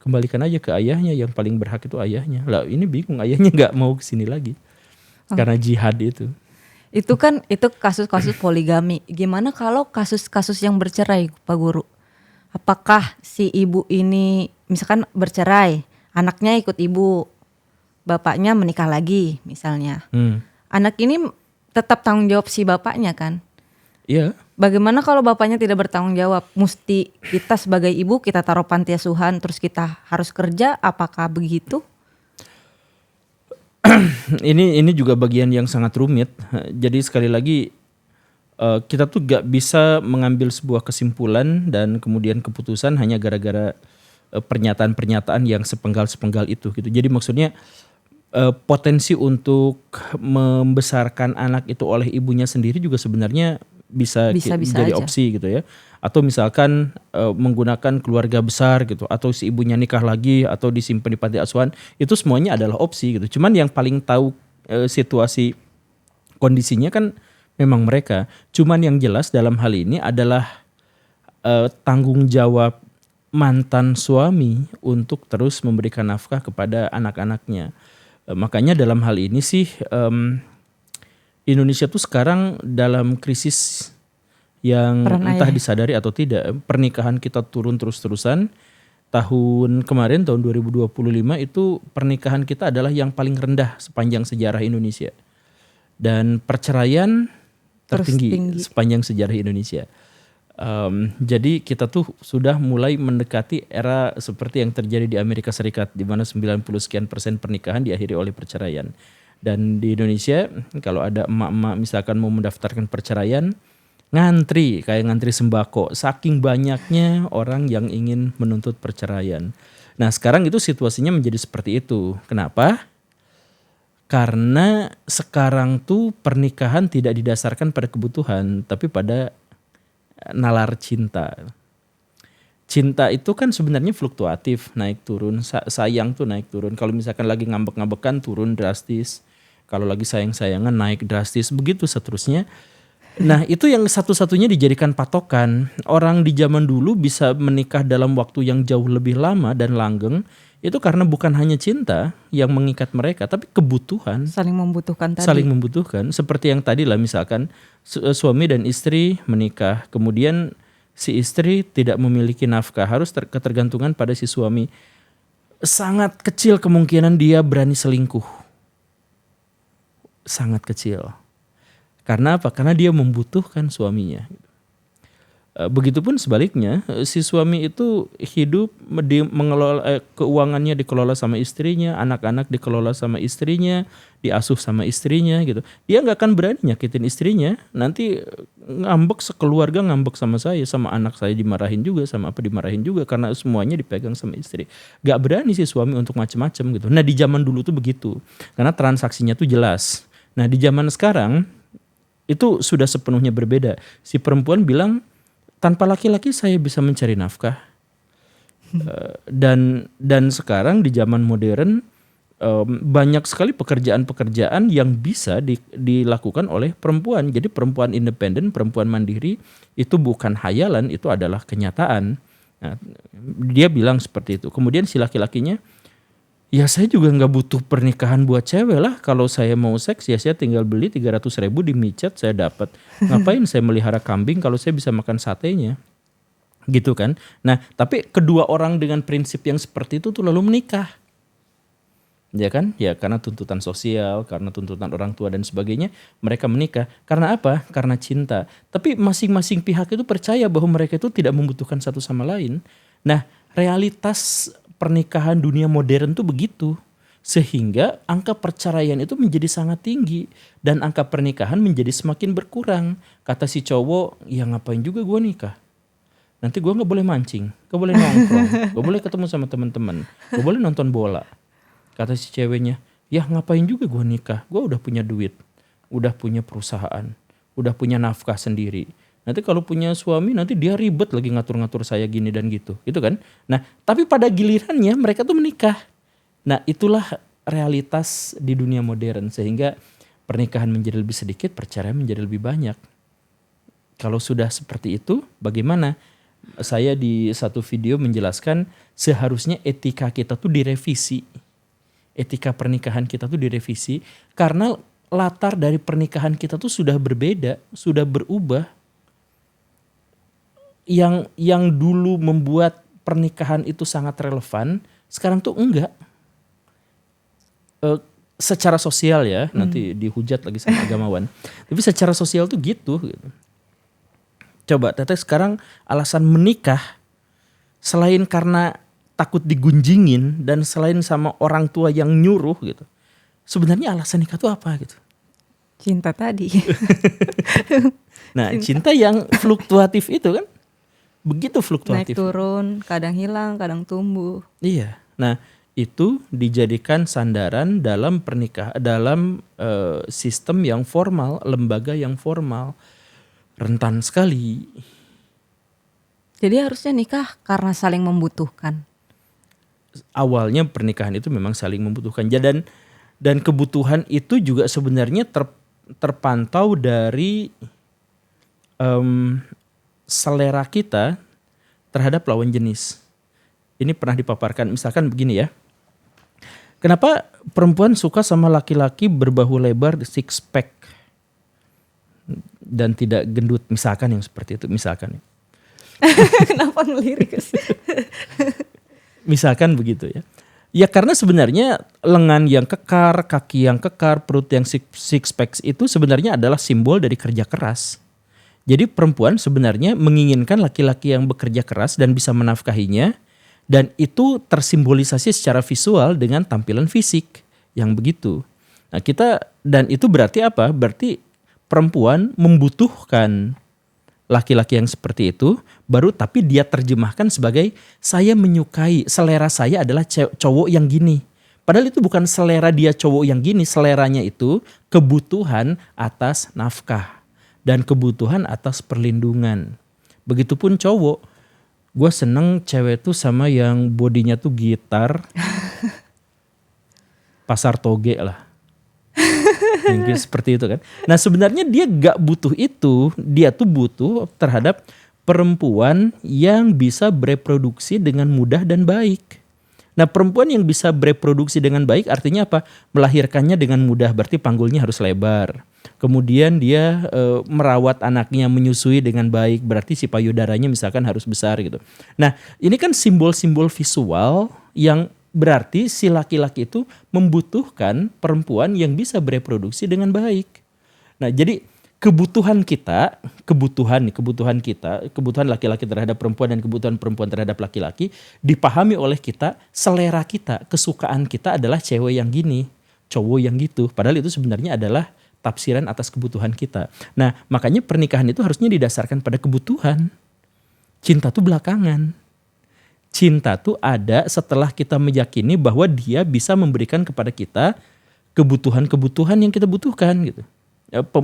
A: Kembalikan aja ke ayahnya, yang paling berhak itu ayahnya. Lah ini bingung, ayahnya nggak mau kesini lagi karena jihad itu.
B: Itu kasus-kasus poligami. Gimana kalau kasus-kasus yang bercerai, Pak Guru? Apakah si ibu ini misalkan bercerai, anaknya ikut ibu, bapaknya menikah lagi misalnya. Anak ini tetap tanggung jawab si bapaknya kan?
A: Iya.
B: Bagaimana kalau bapaknya tidak bertanggung jawab? Mesti kita sebagai ibu kita taruh panti asuhan terus kita harus kerja, apakah begitu?
A: Ini juga bagian yang sangat rumit. Jadi sekali lagi kita tuh gak bisa mengambil sebuah kesimpulan dan kemudian keputusan hanya gara-gara pernyataan-pernyataan yang sepenggal-sepenggal itu gitu. Jadi maksudnya potensi untuk membesarkan anak itu oleh ibunya sendiri juga sebenarnya bisa jadi
B: aja.
A: opsi gitu ya. Atau misalkan menggunakan keluarga besar gitu, atau si ibunya nikah lagi atau disimpan di panti asuhan, itu semuanya adalah opsi gitu. Cuman yang paling tahu situasi kondisinya kan memang mereka. Cuman yang jelas dalam hal ini adalah tanggung jawab mantan suami untuk terus memberikan nafkah kepada anak-anaknya. Makanya dalam hal ini sih Indonesia tuh sekarang dalam krisis yang entah disadari atau tidak. Pernikahan kita turun terus-terusan. Tahun kemarin tahun 2025 itu pernikahan kita adalah yang paling rendah sepanjang sejarah Indonesia. Dan perceraian tertinggi sepanjang sejarah Indonesia. Jadi kita tuh sudah mulai mendekati era seperti yang terjadi di Amerika Serikat, di mana 90 sekian persen pernikahan diakhiri oleh perceraian. Dan di Indonesia kalau ada emak-emak misalkan mau mendaftarkan perceraian, ngantri kayak ngantri sembako, saking banyaknya orang yang ingin menuntut perceraian. Nah sekarang itu situasinya menjadi seperti itu. Kenapa? Karena sekarang tuh pernikahan tidak didasarkan pada kebutuhan, tapi pada nalar cinta. Cinta itu kan sebenarnya fluktuatif, naik turun. Sayang tuh naik turun. Kalau misalkan lagi ngambek-ngambekan turun drastis. Kalau lagi sayang-sayangan naik drastis, begitu seterusnya. Nah itu yang satu-satunya dijadikan patokan. Orang di zaman dulu bisa menikah dalam waktu yang jauh lebih lama dan langgeng. Itu karena bukan hanya cinta yang mengikat mereka, tapi kebutuhan.
B: Saling membutuhkan tadi.
A: Saling membutuhkan. Seperti yang tadi lah misalkan suami dan istri menikah. Kemudian si istri tidak memiliki nafkah, harus ketergantungan pada si suami. Sangat kecil kemungkinan dia berani selingkuh. Sangat kecil. Karena apa? Karena dia membutuhkan suaminya. Begitupun sebaliknya, si suami itu hidup mengelola keuangannya dikelola sama istrinya, anak-anak dikelola sama istrinya, diasuh sama istrinya gitu. Dia nggak akan berani nyakitin istrinya. Nanti ngambek sekeluarga, ngambek sama saya, sama anak saya dimarahin juga, sama apa dimarahin juga karena semuanya dipegang sama istri. Gak berani si suami untuk macem-macem gitu. Nah di zaman dulu tuh begitu, karena transaksinya tuh jelas. Nah di zaman sekarang itu sudah sepenuhnya berbeda. Si perempuan bilang, tanpa laki-laki saya bisa mencari nafkah. Dan sekarang di zaman modern banyak sekali pekerjaan-pekerjaan yang bisa dilakukan oleh perempuan. Jadi perempuan independen, perempuan mandiri itu bukan hayalan, itu adalah kenyataan. Nah, dia bilang seperti itu. Kemudian si laki-lakinya, ya saya juga nggak butuh pernikahan buat cewek lah. Kalau saya mau seks ya saya tinggal beli 300.000 di micet saya dapat. Ngapain saya melihara kambing kalau saya bisa makan satenya? Gitu kan. Nah tapi kedua orang dengan prinsip yang seperti itu tuh lalu menikah. Ya kan? Ya karena tuntutan sosial, karena tuntutan orang tua dan sebagainya, mereka menikah. Karena apa? Karena cinta. Tapi masing-masing pihak itu percaya bahwa mereka itu tidak membutuhkan satu sama lain. Nah, realitas pernikahan dunia modern tuh begitu. Sehingga angka perceraian itu menjadi sangat tinggi dan angka pernikahan menjadi semakin berkurang. Kata si cowok, ya ngapain juga gue nikah? Nanti gue nggak boleh mancing, gak boleh nongkrong, gak boleh ketemu sama teman-teman, gak boleh nonton bola. Kata si ceweknya, ya ngapain juga gue nikah, gue udah punya duit, udah punya perusahaan, udah punya nafkah sendiri. Nanti kalau punya suami nanti dia ribet lagi ngatur-ngatur saya gini dan gitu kan. Nah tapi pada gilirannya mereka tuh menikah. Nah itulah realitas di dunia modern sehingga pernikahan menjadi lebih sedikit, perceraian menjadi lebih banyak. Kalau sudah seperti itu bagaimana? Saya di satu video menjelaskan seharusnya etika kita tuh direvisi. Etika pernikahan kita tuh direvisi karena latar dari pernikahan kita tuh sudah berbeda, sudah berubah. Yang dulu membuat pernikahan itu sangat relevan, sekarang tuh enggak. Secara sosial ya, nanti dihujat lagi sama agamawan. Tapi secara sosial tuh gitu. Coba Teteh sekarang alasan menikah selain karena takut digunjingin dan selain sama orang tua yang nyuruh gitu. Sebenarnya alasan nikah itu apa gitu?
B: Cinta tadi.
A: Nah, cinta yang fluktuatif itu kan. Begitu fluktuatif.
B: Naik turun, kadang hilang, kadang tumbuh.
A: Iya. Nah, itu dijadikan sandaran dalam pernikahan, dalam sistem yang formal, lembaga yang formal. Rentan sekali.
B: Jadi harusnya nikah karena saling membutuhkan.
A: Awalnya pernikahan itu memang saling membutuhkan dan kebutuhan itu juga sebenarnya terpantau dari selera kita terhadap lawan jenis. Ini pernah dipaparkan misalkan begini ya. Kenapa perempuan suka sama laki-laki berbahu lebar, six pack dan tidak gendut misalkan yang seperti itu misalkan.
B: Kenapa ngelirik sih?
A: Misalkan begitu ya. Ya karena sebenarnya lengan yang kekar, kaki yang kekar, perut yang six pack itu sebenarnya adalah simbol dari kerja keras. Jadi perempuan sebenarnya menginginkan laki-laki yang bekerja keras dan bisa menafkahinya. Dan itu tersimbolisasi secara visual dengan tampilan fisik yang begitu. Nah dan itu berarti apa? Berarti perempuan membutuhkan laki-laki yang seperti itu, baru tapi dia terjemahkan sebagai saya menyukai, selera saya adalah cowok yang gini. Padahal itu bukan selera dia cowok yang gini, seleranya itu kebutuhan atas nafkah dan kebutuhan atas perlindungan. Begitupun cowok, gue seneng cewek tuh sama yang bodinya tuh gitar, pasar toge lah. Mungkin seperti itu kan. Nah sebenarnya dia gak butuh itu. Dia tuh butuh terhadap perempuan yang bisa bereproduksi dengan mudah dan baik. Nah perempuan yang bisa bereproduksi dengan baik artinya apa? Melahirkannya dengan mudah, berarti panggulnya harus lebar. Kemudian dia merawat anaknya, menyusui dengan baik, berarti si payudaranya misalkan harus besar gitu. Nah ini kan simbol-simbol visual yang berarti si laki-laki itu membutuhkan perempuan yang bisa bereproduksi dengan baik. Nah, jadi kebutuhan laki-laki terhadap perempuan dan kebutuhan perempuan terhadap laki-laki dipahami oleh kita, selera kita, kesukaan kita adalah cewek yang gini, cowok yang gitu. Padahal itu sebenarnya adalah tafsiran atas kebutuhan kita. Nah, makanya pernikahan itu harusnya didasarkan pada kebutuhan. Cinta tuh belakangan. Cinta tuh ada setelah kita meyakini bahwa dia bisa memberikan kepada kita kebutuhan-kebutuhan yang kita butuhkan gitu.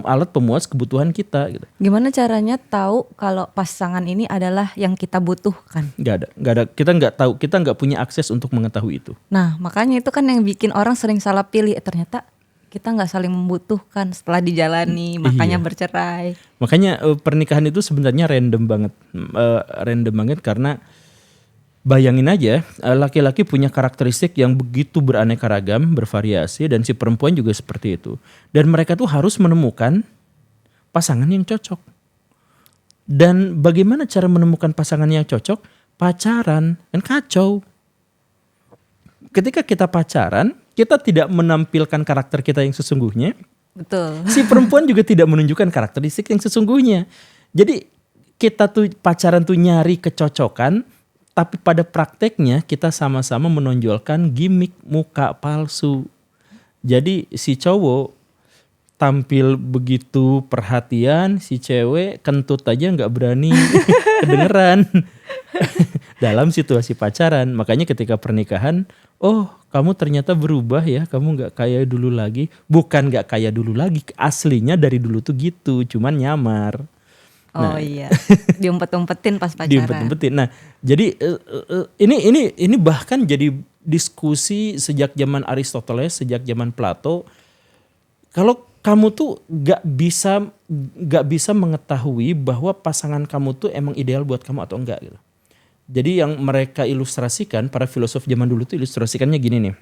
A: Alat pemuas kebutuhan kita gitu.
B: Gimana caranya tahu kalau pasangan ini adalah yang kita butuhkan?
A: Gak ada. Kita nggak tahu, kita nggak punya akses untuk mengetahui itu.
B: Nah makanya itu kan yang bikin orang sering salah pilih. Ternyata kita nggak saling membutuhkan setelah dijalani, makanya bercerai.
A: Makanya pernikahan itu sebenarnya random banget karena Bayangin aja, laki-laki punya karakteristik yang begitu beraneka ragam, bervariasi, dan si perempuan juga seperti itu. Dan mereka tuh harus menemukan pasangan yang cocok. Dan bagaimana cara menemukan pasangan yang cocok? Pacaran, kan kacau. Ketika kita pacaran, kita tidak menampilkan karakter kita yang sesungguhnya.
B: Betul.
A: Si perempuan juga tidak menunjukkan karakteristik yang sesungguhnya. Jadi kita tuh pacaran tuh nyari kecocokan, tapi pada prakteknya kita sama-sama menonjolkan gimmick muka palsu. Jadi si cowok tampil begitu perhatian, si cewek kentut aja nggak berani kedengeran dalam situasi pacaran. Makanya ketika pernikahan, oh kamu ternyata berubah ya, kamu nggak kayak dulu lagi. Bukan nggak kayak dulu lagi, aslinya dari dulu tuh gitu, cuman nyamar.
B: Oh iya, diumpet-umpetin pas pacaran.
A: Diumpet-umpetin. Nah, jadi ini bahkan jadi diskusi sejak zaman Aristoteles, sejak zaman Plato. Kalau kamu tuh gak bisa mengetahui bahwa pasangan kamu tuh emang ideal buat kamu atau enggak gitu. Jadi yang mereka ilustrasikan, para filosof zaman dulu tuh ilustrasikannya gini nih.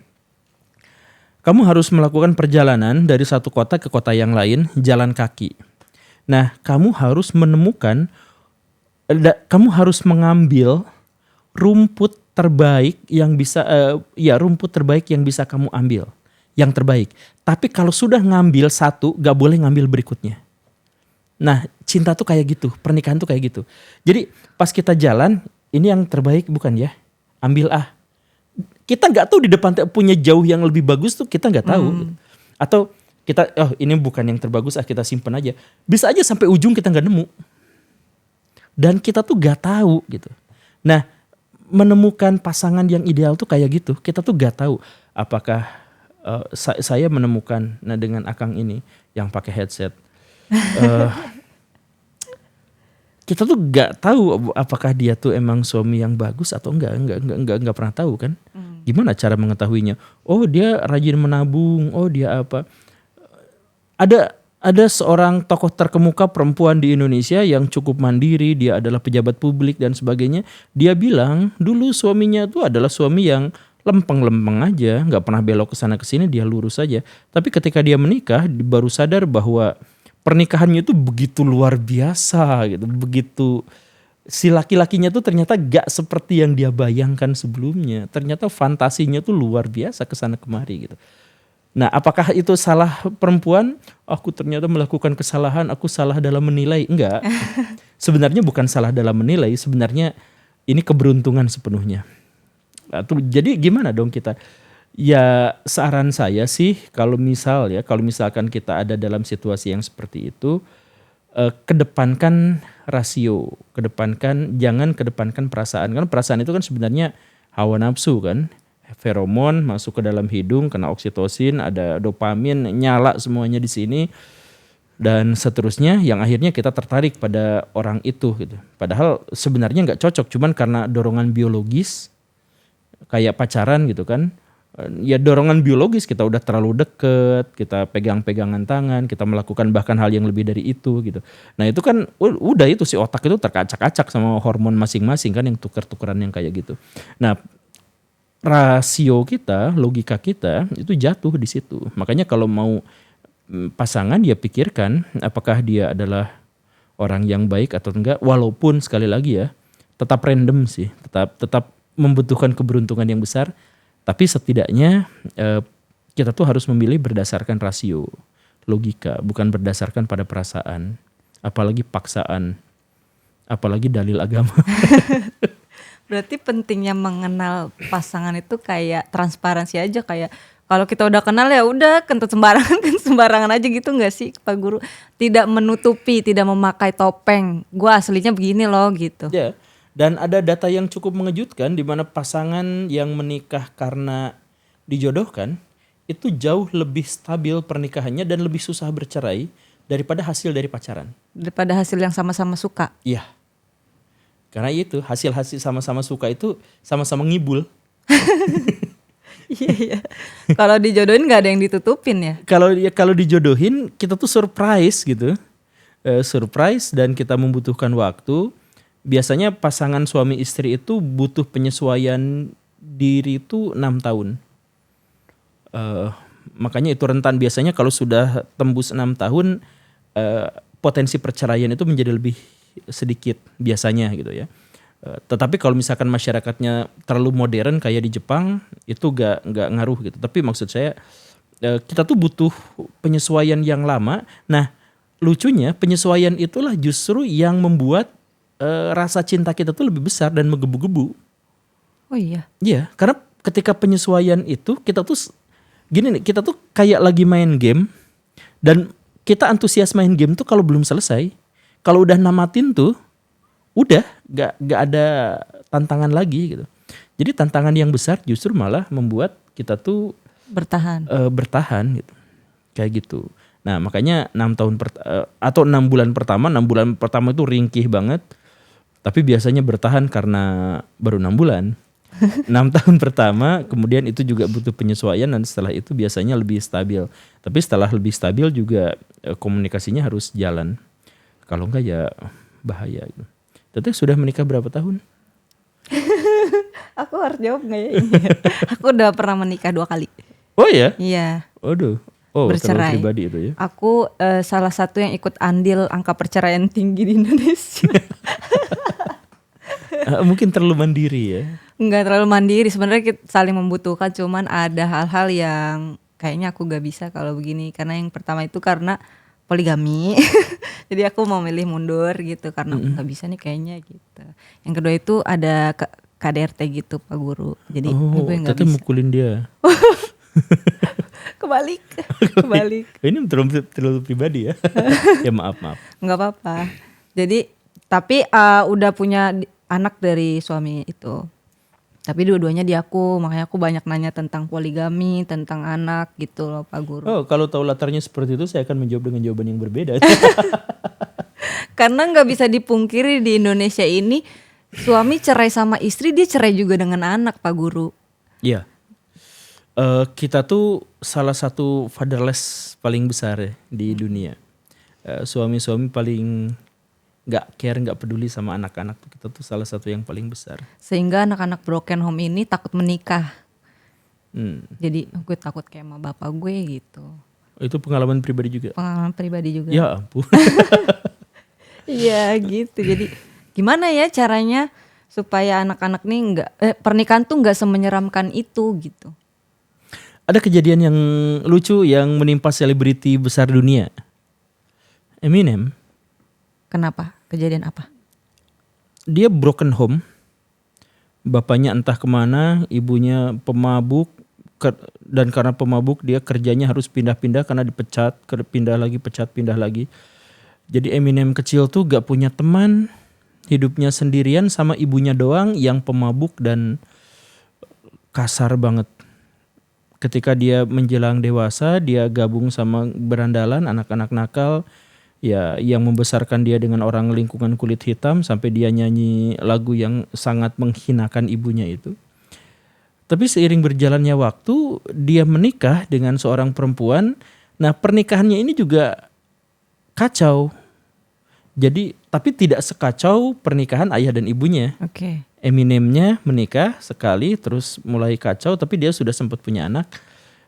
A: Kamu harus melakukan perjalanan dari satu kota ke kota yang lain, jalan kaki. Nah, kamu harus mengambil rumput terbaik yang bisa kamu ambil, yang terbaik. Tapi kalau sudah ngambil satu, gak boleh ngambil berikutnya. Nah, cinta tuh kayak gitu, pernikahan tuh kayak gitu. Jadi pas kita jalan, ini yang terbaik bukan ya? Ambil Kita nggak tahu di depan punya jauh yang lebih bagus tuh kita nggak tahu. Gitu. Atau kita, ini bukan yang terbagus, kita simpen aja. Bisa aja sampai ujung kita nggak nemu. Dan kita tuh nggak tahu gitu. Nah, menemukan pasangan yang ideal tuh kayak gitu. Kita tuh nggak tahu apakah saya menemukan dengan Akang ini yang pakai headset. Kita tuh nggak tahu apakah dia tuh emang suami yang bagus atau nggak pernah tahu kan. Gimana cara mengetahuinya? Oh, dia rajin menabung, oh dia apa. Ada seorang tokoh terkemuka perempuan di Indonesia yang cukup mandiri, dia adalah pejabat publik dan sebagainya. Dia bilang dulu suaminya tuh adalah suami yang lempeng-lempeng aja, nggak pernah belok ke sana ke sini, dia lurus aja. Tapi ketika dia menikah, baru sadar bahwa pernikahannya itu begitu luar biasa gitu, begitu si laki-lakinya tuh ternyata gak seperti yang dia bayangkan sebelumnya. Ternyata fantasinya tuh luar biasa kesana kemari gitu. Nah, apakah itu salah perempuan? Aku ternyata melakukan kesalahan, aku salah dalam menilai. Enggak. Sebenarnya bukan salah dalam menilai, sebenarnya ini keberuntungan sepenuhnya. Jadi gimana dong kita? Ya saran saya sih kalau misalkan kita ada dalam situasi yang seperti itu, kedepankan rasio, jangan kedepankan perasaan. Karena perasaan itu kan sebenarnya hawa nafsu kan. Feromon masuk ke dalam hidung, kena oksitosin, ada dopamin, nyala semuanya di sini dan seterusnya, yang akhirnya kita tertarik pada orang itu gitu. Padahal sebenarnya nggak cocok, cuman karena dorongan biologis kayak pacaran gitu kan. Ya dorongan biologis, kita udah terlalu deket, kita pegang-pegangan tangan, kita melakukan bahkan hal yang lebih dari itu gitu. Nah itu kan udah itu si otak itu terkacak-kacak sama hormon masing-masing kan yang tuker-tukeran yang kayak gitu. Nah rasio kita, logika kita itu jatuh di situ. Makanya kalau mau pasangan ya pikirkan apakah dia adalah orang yang baik atau enggak. Walaupun sekali lagi ya tetap random sih, tetap membutuhkan keberuntungan yang besar. Tapi setidaknya kita tuh harus memilih berdasarkan rasio, logika, bukan berdasarkan pada perasaan, apalagi paksaan, apalagi dalil agama.
B: Berarti pentingnya mengenal pasangan itu kayak transparansi aja, kayak kalau kita udah kenal ya udah kentut sembarangan kan sembarangan aja gitu nggak sih Pak Guru? Tidak menutupi, tidak memakai topeng. Gue aslinya begini loh gitu.
A: Ya, dan ada data yang cukup mengejutkan di mana pasangan yang menikah karena dijodohkan itu jauh lebih stabil pernikahannya dan lebih susah bercerai daripada hasil dari pacaran.
B: Daripada hasil yang sama-sama suka.
A: Iya. Karena itu hasil sama-sama suka itu sama-sama ngibul.
B: Iya. Kalau dijodohin nggak ada yang ditutupin ya.
A: Kalau dijodohin kita tuh surprise gitu, surprise dan kita membutuhkan waktu. biasanya pasangan suami istri itu butuh penyesuaian diri itu 6 tahun. Makanya itu rentan, biasanya kalau sudah tembus 6 tahun potensi perceraian itu menjadi lebih sedikit biasanya gitu ya. Tetapi kalau misalkan masyarakatnya terlalu modern kayak di Jepang itu gak ngaruh gitu. Tapi maksud saya kita tuh butuh penyesuaian yang lama. Nah, lucunya penyesuaian itulah justru yang membuat rasa cinta kita tuh lebih besar dan menggebu-gebu.
B: Oh iya.
A: Iya, karena ketika penyesuaian itu kita tuh gini nih, kita tuh kayak lagi main game dan kita antusias main game tuh kalau belum selesai. Kalau udah namatin tuh udah gak ada tantangan lagi gitu. Jadi tantangan yang besar justru malah membuat kita tuh bertahan gitu. Kayak gitu. Nah, makanya 6 tahun atau 6 bulan pertama, 6 bulan pertama itu ringkih banget. Tapi biasanya bertahan karena baru 6 bulan. 6 tahun pertama, kemudian itu juga butuh penyesuaian dan setelah itu biasanya lebih stabil. Tapi setelah lebih stabil juga komunikasinya harus jalan. Kalau enggak ya bahaya gitu. Teteh sudah menikah berapa tahun?
B: Aku harus jawab nggak ya ini? Aku udah pernah menikah 2 kali.
A: Oh ya?
B: Iya.
A: Waduh. Oh,
B: bercerai.
A: terlalu pribadi itu ya.
B: Aku salah satu yang ikut andil angka perceraian tinggi di Indonesia.
A: Mungkin terlalu mandiri ya.
B: Enggak terlalu mandiri, sebenarnya kita saling membutuhkan, cuman ada hal-hal yang kayaknya aku gak bisa kalau begini. Karena yang pertama itu karena poligami. Jadi aku mau milih mundur gitu karena nggak bisa nih kayaknya gitu. Yang kedua itu ada KDRT gitu Pak Guru. Jadi gue nggak bisa.
A: Mukulin dia.
B: Kebalik.
A: Ini terlalu pribadi ya. Ya maaf.
B: Nggak apa-apa. Jadi tapi udah punya anak dari suami itu. Tapi dua-duanya di aku, makanya aku banyak nanya tentang poligami, tentang anak gitu loh Pak Guru.
A: Oh, kalau tahu latarnya seperti itu saya akan menjawab dengan jawaban yang berbeda.
B: Karena nggak bisa dipungkiri di Indonesia ini suami cerai sama istri, dia cerai juga dengan anak Pak Guru.
A: Iya. Kita tuh salah satu fatherless paling besar ya di dunia. Suami-suami paling nggak care, nggak peduli sama anak-anak. Kita tuh salah satu yang paling besar.
B: Sehingga anak-anak broken home ini takut menikah. Jadi gue takut kayak sama bapak gue gitu.
A: Itu pengalaman pribadi juga?
B: Pengalaman pribadi juga.
A: Ya ampun.
B: Iya gitu. Jadi gimana ya caranya supaya anak-anak nih pernikahan tuh nggak semenyeramkan itu gitu.
A: Ada kejadian yang lucu yang menimpa selebriti besar dunia. Eminem.
B: Kenapa? Kejadian apa?
A: Dia broken home. Bapaknya entah kemana, ibunya pemabuk. Dan karena pemabuk dia kerjanya harus pindah-pindah karena dipecat. Pindah lagi. Jadi Eminem kecil tuh gak punya teman. Hidupnya sendirian sama ibunya doang yang pemabuk dan kasar banget. Ketika dia menjelang dewasa, dia gabung sama berandalan, anak-anak nakal. Ya, yang membesarkan dia dengan orang lingkungan kulit hitam sampai dia nyanyi lagu yang sangat menghinakan ibunya itu. Tapi seiring berjalannya waktu, dia menikah dengan seorang perempuan. Nah, pernikahannya ini juga kacau. Jadi, tapi tidak sekacau pernikahan ayah dan ibunya.
B: Oke.
A: Eminemnya menikah sekali, terus mulai kacau, tapi dia sudah sempat punya anak.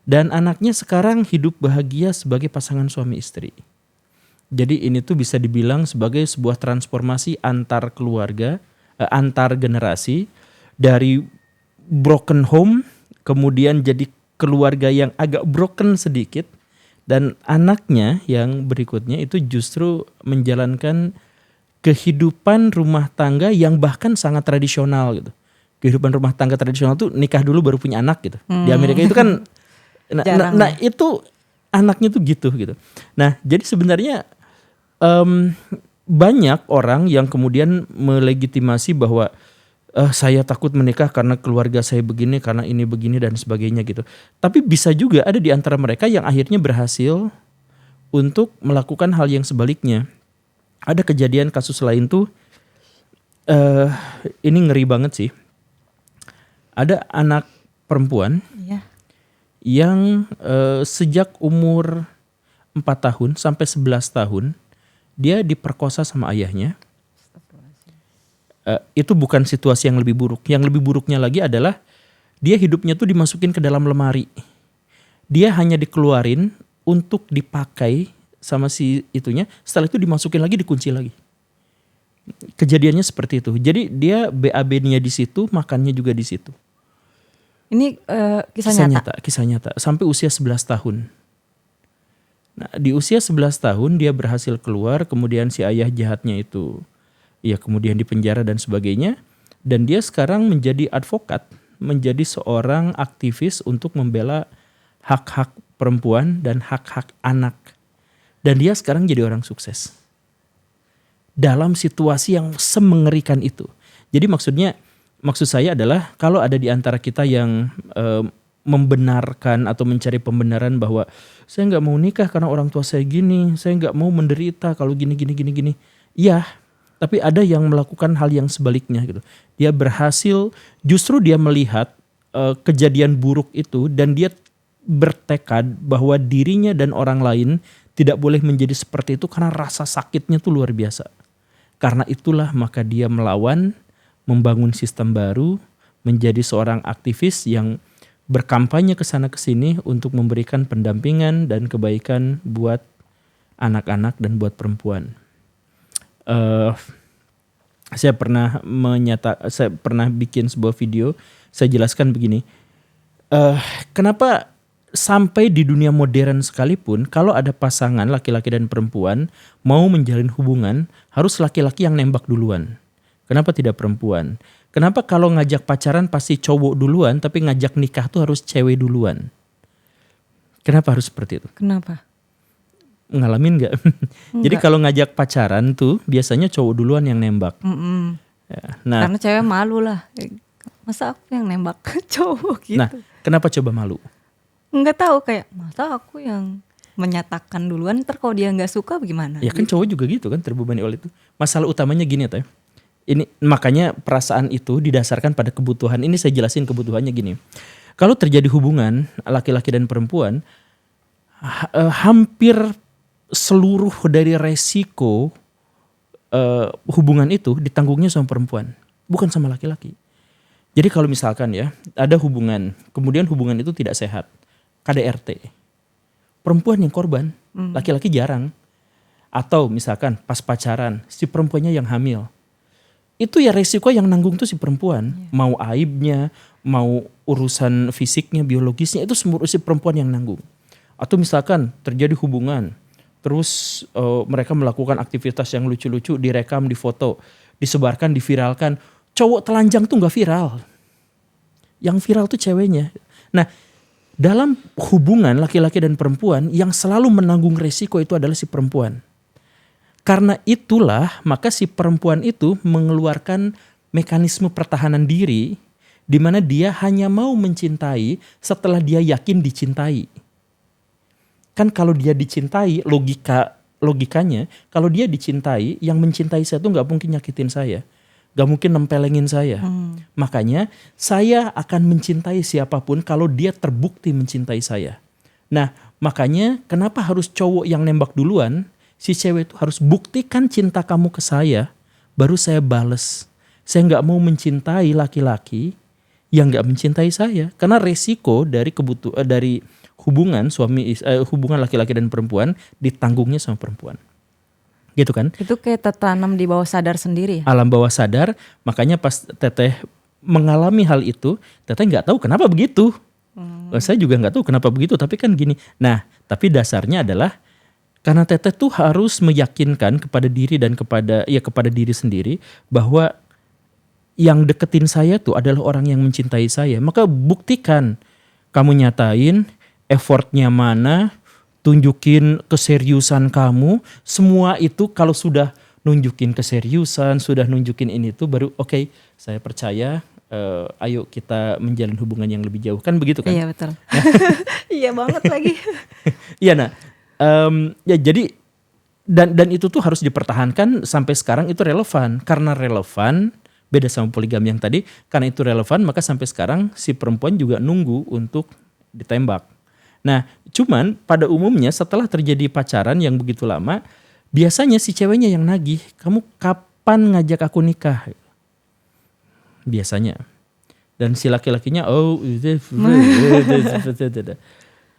A: Dan anaknya sekarang hidup bahagia sebagai pasangan suami istri. Jadi ini tuh bisa dibilang sebagai sebuah transformasi antar keluarga, antar generasi. Dari broken home kemudian jadi keluarga yang agak broken sedikit. Dan anaknya yang berikutnya itu justru menjalankan kehidupan rumah tangga yang bahkan sangat tradisional gitu. Kehidupan rumah tangga tradisional tuh nikah dulu baru punya anak gitu. Di Amerika itu kan, nah itu anaknya tuh gitu. Nah jadi sebenarnya banyak orang yang kemudian melegitimasi bahwa saya takut menikah karena keluarga saya begini, karena ini begini dan sebagainya gitu. Tapi bisa juga ada di antara mereka yang akhirnya berhasil untuk melakukan hal yang sebaliknya. Ada kejadian kasus lain tuh, ini ngeri banget sih. Ada anak perempuan yang sejak umur 4 tahun sampai 11 tahun dia diperkosa sama ayahnya. itu bukan situasi yang lebih buruk. Yang lebih buruknya lagi adalah dia hidupnya tuh dimasukin ke dalam lemari. Dia hanya dikeluarin untuk dipakai sama si itunya. Setelah itu dimasukin lagi, dikunci lagi. Kejadiannya seperti itu. Jadi dia BAB-nya di situ, makannya juga di situ.
B: Ini kisah nyata.
A: Kisah nyata. Sampai usia 11 tahun. Nah, di usia 11 tahun dia berhasil keluar, kemudian si ayah jahatnya itu ya kemudian dipenjara dan sebagainya. Dan dia sekarang menjadi advokat, menjadi seorang aktivis untuk membela hak-hak perempuan dan hak-hak anak. Dan dia sekarang jadi orang sukses. Dalam situasi yang semengerikan itu. Jadi maksud saya adalah kalau ada di antara kita yang membenarkan atau mencari pembenaran bahwa saya nggak mau nikah karena orang tua saya gini, saya nggak mau menderita kalau gini. Iya, tapi ada yang melakukan hal yang sebaliknya gitu. Dia berhasil, justru dia melihat kejadian buruk itu dan dia bertekad bahwa dirinya dan orang lain tidak boleh menjadi seperti itu karena rasa sakitnya tuh luar biasa. Karena itulah maka dia melawan, membangun sistem baru, menjadi seorang aktivis yang berkampanye ke sana ke sini untuk memberikan pendampingan dan kebaikan buat anak-anak dan buat perempuan. Saya pernah bikin sebuah video, saya jelaskan begini. Kenapa sampai di dunia modern sekalipun kalau ada pasangan laki-laki dan perempuan mau menjalin hubungan harus laki-laki yang nembak duluan. Kenapa tidak perempuan? Kenapa kalau ngajak pacaran pasti cowok duluan tapi ngajak nikah tuh harus cewek duluan? Kenapa harus seperti itu?
B: Kenapa?
A: Ngalamin gak? Jadi kalau ngajak pacaran tuh biasanya cowok duluan yang nembak. Ya, nah,
B: karena cewek malu lah. Masa aku yang nembak cowok gitu.
A: Nah, kenapa coba malu?
B: Nggak tahu, kayak masa aku yang menyatakan duluan, ntar kalau dia nggak suka bagaimana?
A: Ya kan cowok juga gitu kan, terbebani oleh itu. Masalah utamanya gini Teh. Ini makanya perasaan itu didasarkan pada kebutuhan. Ini saya jelasin kebutuhannya gini. Kalau terjadi hubungan laki-laki dan perempuan, hampir seluruh dari resiko hubungan itu ditanggungnya sama perempuan, bukan sama laki-laki. Jadi kalau misalkan ya ada hubungan, kemudian hubungan itu tidak sehat, KDRT, perempuan yang korban, laki-laki jarang. Atau misalkan pas pacaran si perempuannya yang hamil, itu ya resiko yang nanggung tuh si perempuan. Mau aibnya, mau urusan fisiknya, biologisnya, itu semua si perempuan yang nanggung. Atau misalkan terjadi hubungan, terus mereka melakukan aktivitas yang lucu-lucu, direkam, difoto, disebarkan, diviralkan. Cowok telanjang tuh gak viral. Yang viral tuh ceweknya. Nah, dalam hubungan laki-laki dan perempuan, yang selalu menanggung resiko itu adalah si perempuan. Karena itulah maka si perempuan itu mengeluarkan mekanisme pertahanan diri di mana dia hanya mau mencintai setelah dia yakin dicintai. Kan kalau dia dicintai, logikanya kalau dia dicintai, yang mencintai saya tuh gak mungkin nyakitin saya. Gak mungkin nempelengin saya. Makanya saya akan mencintai siapapun kalau dia terbukti mencintai saya. Nah makanya kenapa harus cowok yang nembak duluan? Si cewek itu harus buktikan cinta kamu ke saya, baru saya bales. Saya gak mau mencintai laki-laki yang gak mencintai saya. Karena resiko dari dari hubungan hubungan laki-laki dan perempuan ditanggungnya sama perempuan. Gitu kan? Itu
B: kayak tertanam di bawah sadar sendiri ya?
A: Alam bawah sadar, makanya pas Teteh mengalami hal itu, Teteh gak tahu kenapa begitu. Saya juga gak tahu kenapa begitu, tapi kan gini. Nah, tapi dasarnya adalah karena Teteh tuh harus meyakinkan kepada diri dan kepada diri sendiri bahwa yang deketin saya tuh adalah orang yang mencintai saya. Maka buktikan, kamu nyatain effortnya mana, tunjukin keseriusan kamu. Semua itu kalau sudah nunjukin keseriusan, sudah nunjukin ini tuh baru oke, saya percaya. Ayo kita menjalin hubungan yang lebih jauh, kan begitu kan?
B: Iya betul. Iya banget lagi.
A: Iya nah. Ya jadi dan itu tuh harus dipertahankan sampai sekarang, itu relevan. Karena relevan, beda sama poligami yang tadi, karena itu relevan maka sampai sekarang si perempuan juga nunggu untuk ditembak. Nah cuman pada umumnya setelah terjadi pacaran yang begitu lama, biasanya si ceweknya yang nagih, kamu kapan ngajak aku nikah? biasanya. Dan si laki-lakinya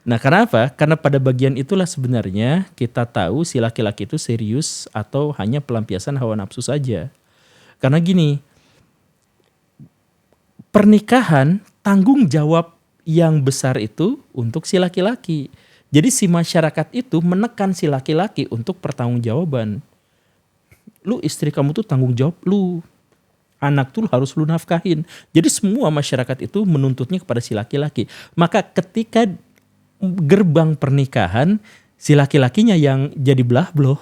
A: Nah, kenapa? Karena pada bagian itulah sebenarnya kita tahu si laki-laki itu serius atau hanya pelampiasan hawa nafsu saja. Karena gini, pernikahan tanggung jawab yang besar itu untuk si laki-laki. Jadi si masyarakat itu menekan si laki-laki untuk pertanggungjawaban. Lu istri kamu tuh tanggung jawab lu. Anak tuh harus lu nafkahin. Jadi semua masyarakat itu menuntutnya kepada si laki-laki. Maka ketika gerbang pernikahan, si laki-lakinya yang jadi belah beloh.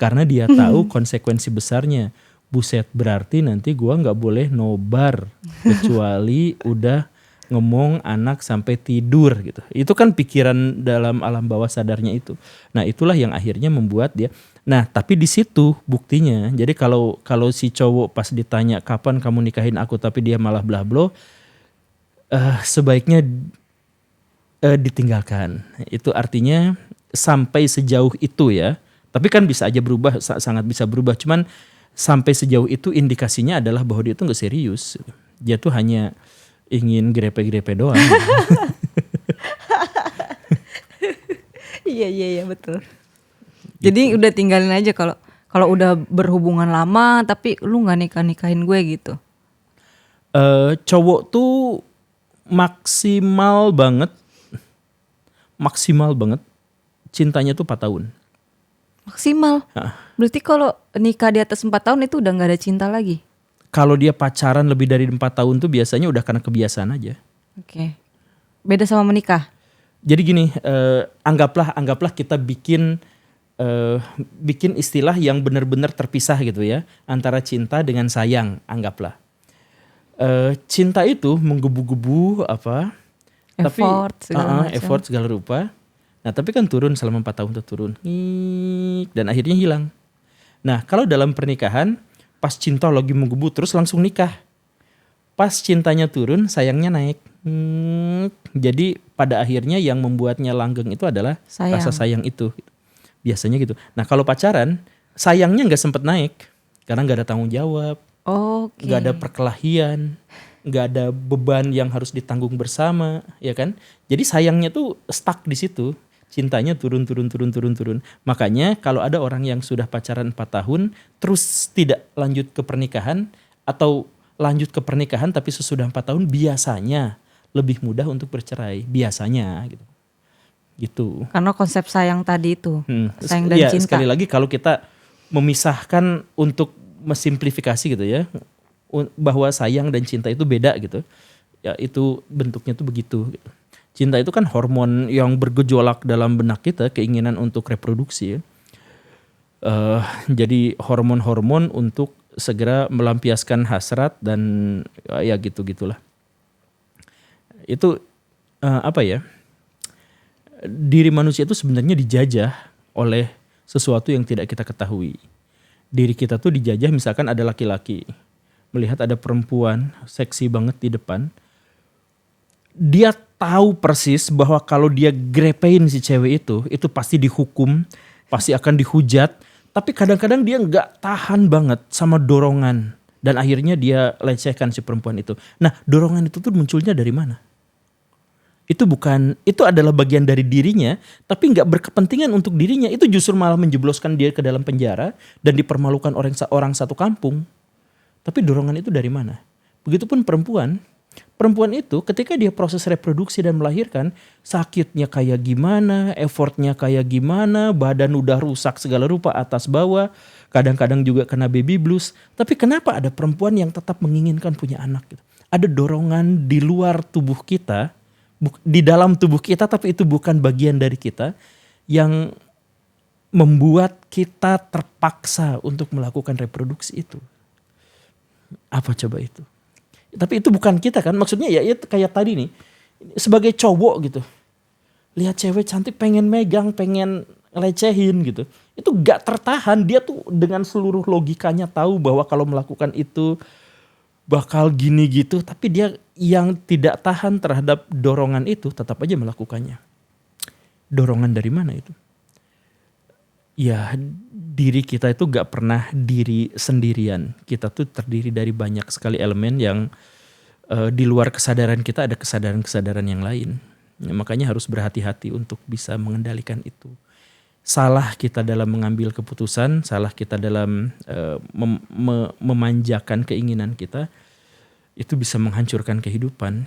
A: Karena dia tahu konsekuensi besarnya. Buset, berarti nanti gua gak boleh nobar. Kecuali udah ngomong anak sampai tidur gitu. Itu kan pikiran dalam alam bawah sadarnya itu. Nah itulah yang akhirnya membuat dia. Nah tapi di situ buktinya. Jadi kalau si cowok pas ditanya kapan kamu nikahin aku tapi dia malah belah beloh. Sebaiknya ditinggalkan. Itu artinya sampai sejauh itu ya. Tapi kan bisa aja berubah, sangat bisa berubah. Cuman sampai sejauh itu indikasinya adalah bahwa dia tuh gak serius. Dia tuh hanya ingin grepe-grepe doang.
B: Iya betul. Jadi udah tinggalin aja kalau udah berhubungan lama tapi lu nggak nikahin gue gitu.
A: Cowok tuh maksimal banget cintanya tuh 4 tahun.
B: Maksimal. Berarti kalau nikah di atas 4 tahun itu udah nggak ada cinta lagi.
A: Kalau dia pacaran lebih dari 4 tahun tuh biasanya udah karena kebiasaan aja.
B: Oke. Beda sama menikah.
A: Jadi gini, anggaplah kita bikin istilah yang benar-benar terpisah gitu ya, antara cinta dengan sayang, anggaplah. Cinta itu menggebu-gebu apa? Effort segala rupa. Nah tapi kan turun selama 4 tahun tuh turun. Dan akhirnya hilang. Nah kalau dalam pernikahan, pas cinta lagi menggebu terus langsung nikah. Pas cintanya turun, sayangnya naik. Jadi pada akhirnya yang membuatnya langgeng itu adalah rasa sayang itu. Biasanya gitu. Nah kalau pacaran, sayangnya gak sempet naik. Karena gak ada tanggung jawab. Gak ada perkelahian. Gak ada beban yang harus ditanggung bersama, ya kan? Jadi sayangnya tuh stuck di situ, cintanya turun. Makanya kalau ada orang yang sudah pacaran 4 tahun, terus tidak lanjut ke pernikahan atau lanjut ke pernikahan tapi sesudah 4 tahun biasanya lebih mudah untuk bercerai, biasanya gitu. Karena
B: konsep sayang tadi itu, sayang dan cinta.
A: Sekali lagi kalau kita memisahkan untuk mesimplifikasi gitu ya. Bahwa sayang dan cinta itu beda gitu. Ya itu bentuknya tuh begitu gitu. Cinta itu kan hormon yang bergejolak dalam benak kita, keinginan untuk reproduksi. Jadi hormon-hormon untuk segera melampiaskan hasrat dan ya gitu-gitulah. Itu apa ya? Diri manusia itu sebenarnya dijajah oleh sesuatu yang tidak kita ketahui. Diri kita tuh dijajah misalkan ada laki-laki melihat ada perempuan seksi banget di depan, dia tahu persis bahwa kalau dia grepein si cewek itu pasti dihukum, pasti akan dihujat. Tapi kadang-kadang dia nggak tahan banget sama dorongan dan akhirnya dia lecehkan si perempuan itu. Nah, dorongan itu tuh munculnya dari mana? Itu adalah bagian dari dirinya, tapi nggak berkepentingan untuk dirinya. Itu justru malah menjebloskan dia ke dalam penjara dan dipermalukan orang satu kampung. Tapi dorongan itu dari mana? Begitupun perempuan. Perempuan itu ketika dia proses reproduksi dan melahirkan, sakitnya kayak gimana, effortnya kayak gimana, badan udah rusak segala rupa atas bawah, kadang-kadang juga kena baby blues. Tapi kenapa ada perempuan yang tetap menginginkan punya anak gitu? Ada dorongan di luar tubuh kita, di dalam tubuh kita tapi itu bukan bagian dari kita, yang membuat kita terpaksa untuk melakukan reproduksi itu. Apa coba itu? Tapi itu bukan kita kan, maksudnya ya kayak tadi nih, sebagai cowok gitu, lihat cewek cantik pengen megang, pengen lecehin gitu, itu gak tertahan. Dia tuh dengan seluruh logikanya tahu bahwa kalau melakukan itu bakal gini gitu, tapi dia yang tidak tahan terhadap dorongan itu tetap aja melakukannya. Dorongan dari mana itu? Ya, diri kita itu gak pernah diri sendirian. Kita tuh terdiri dari banyak sekali elemen yang di luar kesadaran kita ada kesadaran-kesadaran yang lain. Ya, makanya harus berhati-hati untuk bisa mengendalikan itu. Salah kita dalam mengambil keputusan, salah kita dalam memanjakan keinginan kita, itu bisa menghancurkan kehidupan.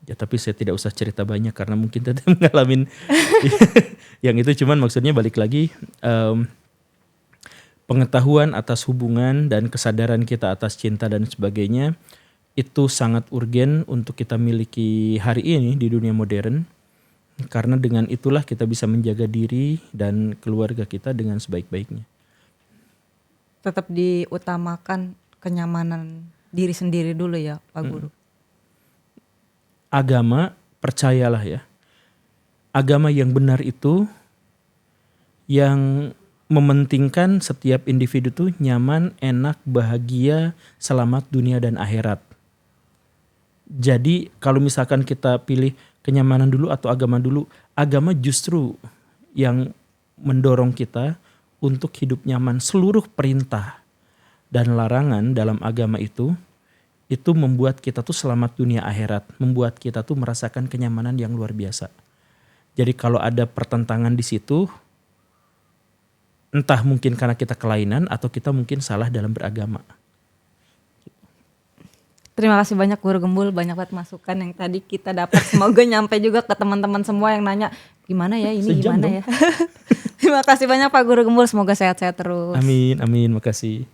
A: Ya tapi saya tidak usah cerita banyak karena mungkin tidak mengalami yang itu. Cuman maksudnya balik lagi, pengetahuan atas hubungan dan kesadaran kita atas cinta dan sebagainya itu sangat urgen untuk kita miliki hari ini di dunia modern. Karena dengan itulah kita bisa menjaga diri dan keluarga kita dengan sebaik-baiknya.
B: Tetap diutamakan kenyamanan diri sendiri dulu ya Pak Guru.
A: Agama, percayalah ya, agama yang benar itu yang mementingkan setiap individu tuh nyaman, enak, bahagia, selamat dunia dan akhirat. Jadi kalau misalkan kita pilih kenyamanan dulu atau agama dulu, agama justru yang mendorong kita untuk hidup nyaman. Seluruh perintah dan larangan dalam agama itu membuat kita tuh selamat dunia akhirat, membuat kita tuh merasakan kenyamanan yang luar biasa. Jadi kalau ada pertentangan di situ, entah mungkin karena kita kelainan atau kita mungkin salah dalam beragama.
B: Terima kasih banyak Guru Gembul, banyak banget masukan yang tadi kita dapat. Semoga nyampe juga ke teman-teman semua yang nanya gimana ya ini
A: Sejam
B: gimana
A: dong.
B: ya. Terima kasih banyak Pak Guru Gembul, semoga sehat-sehat terus.
A: Amin, amin, makasih.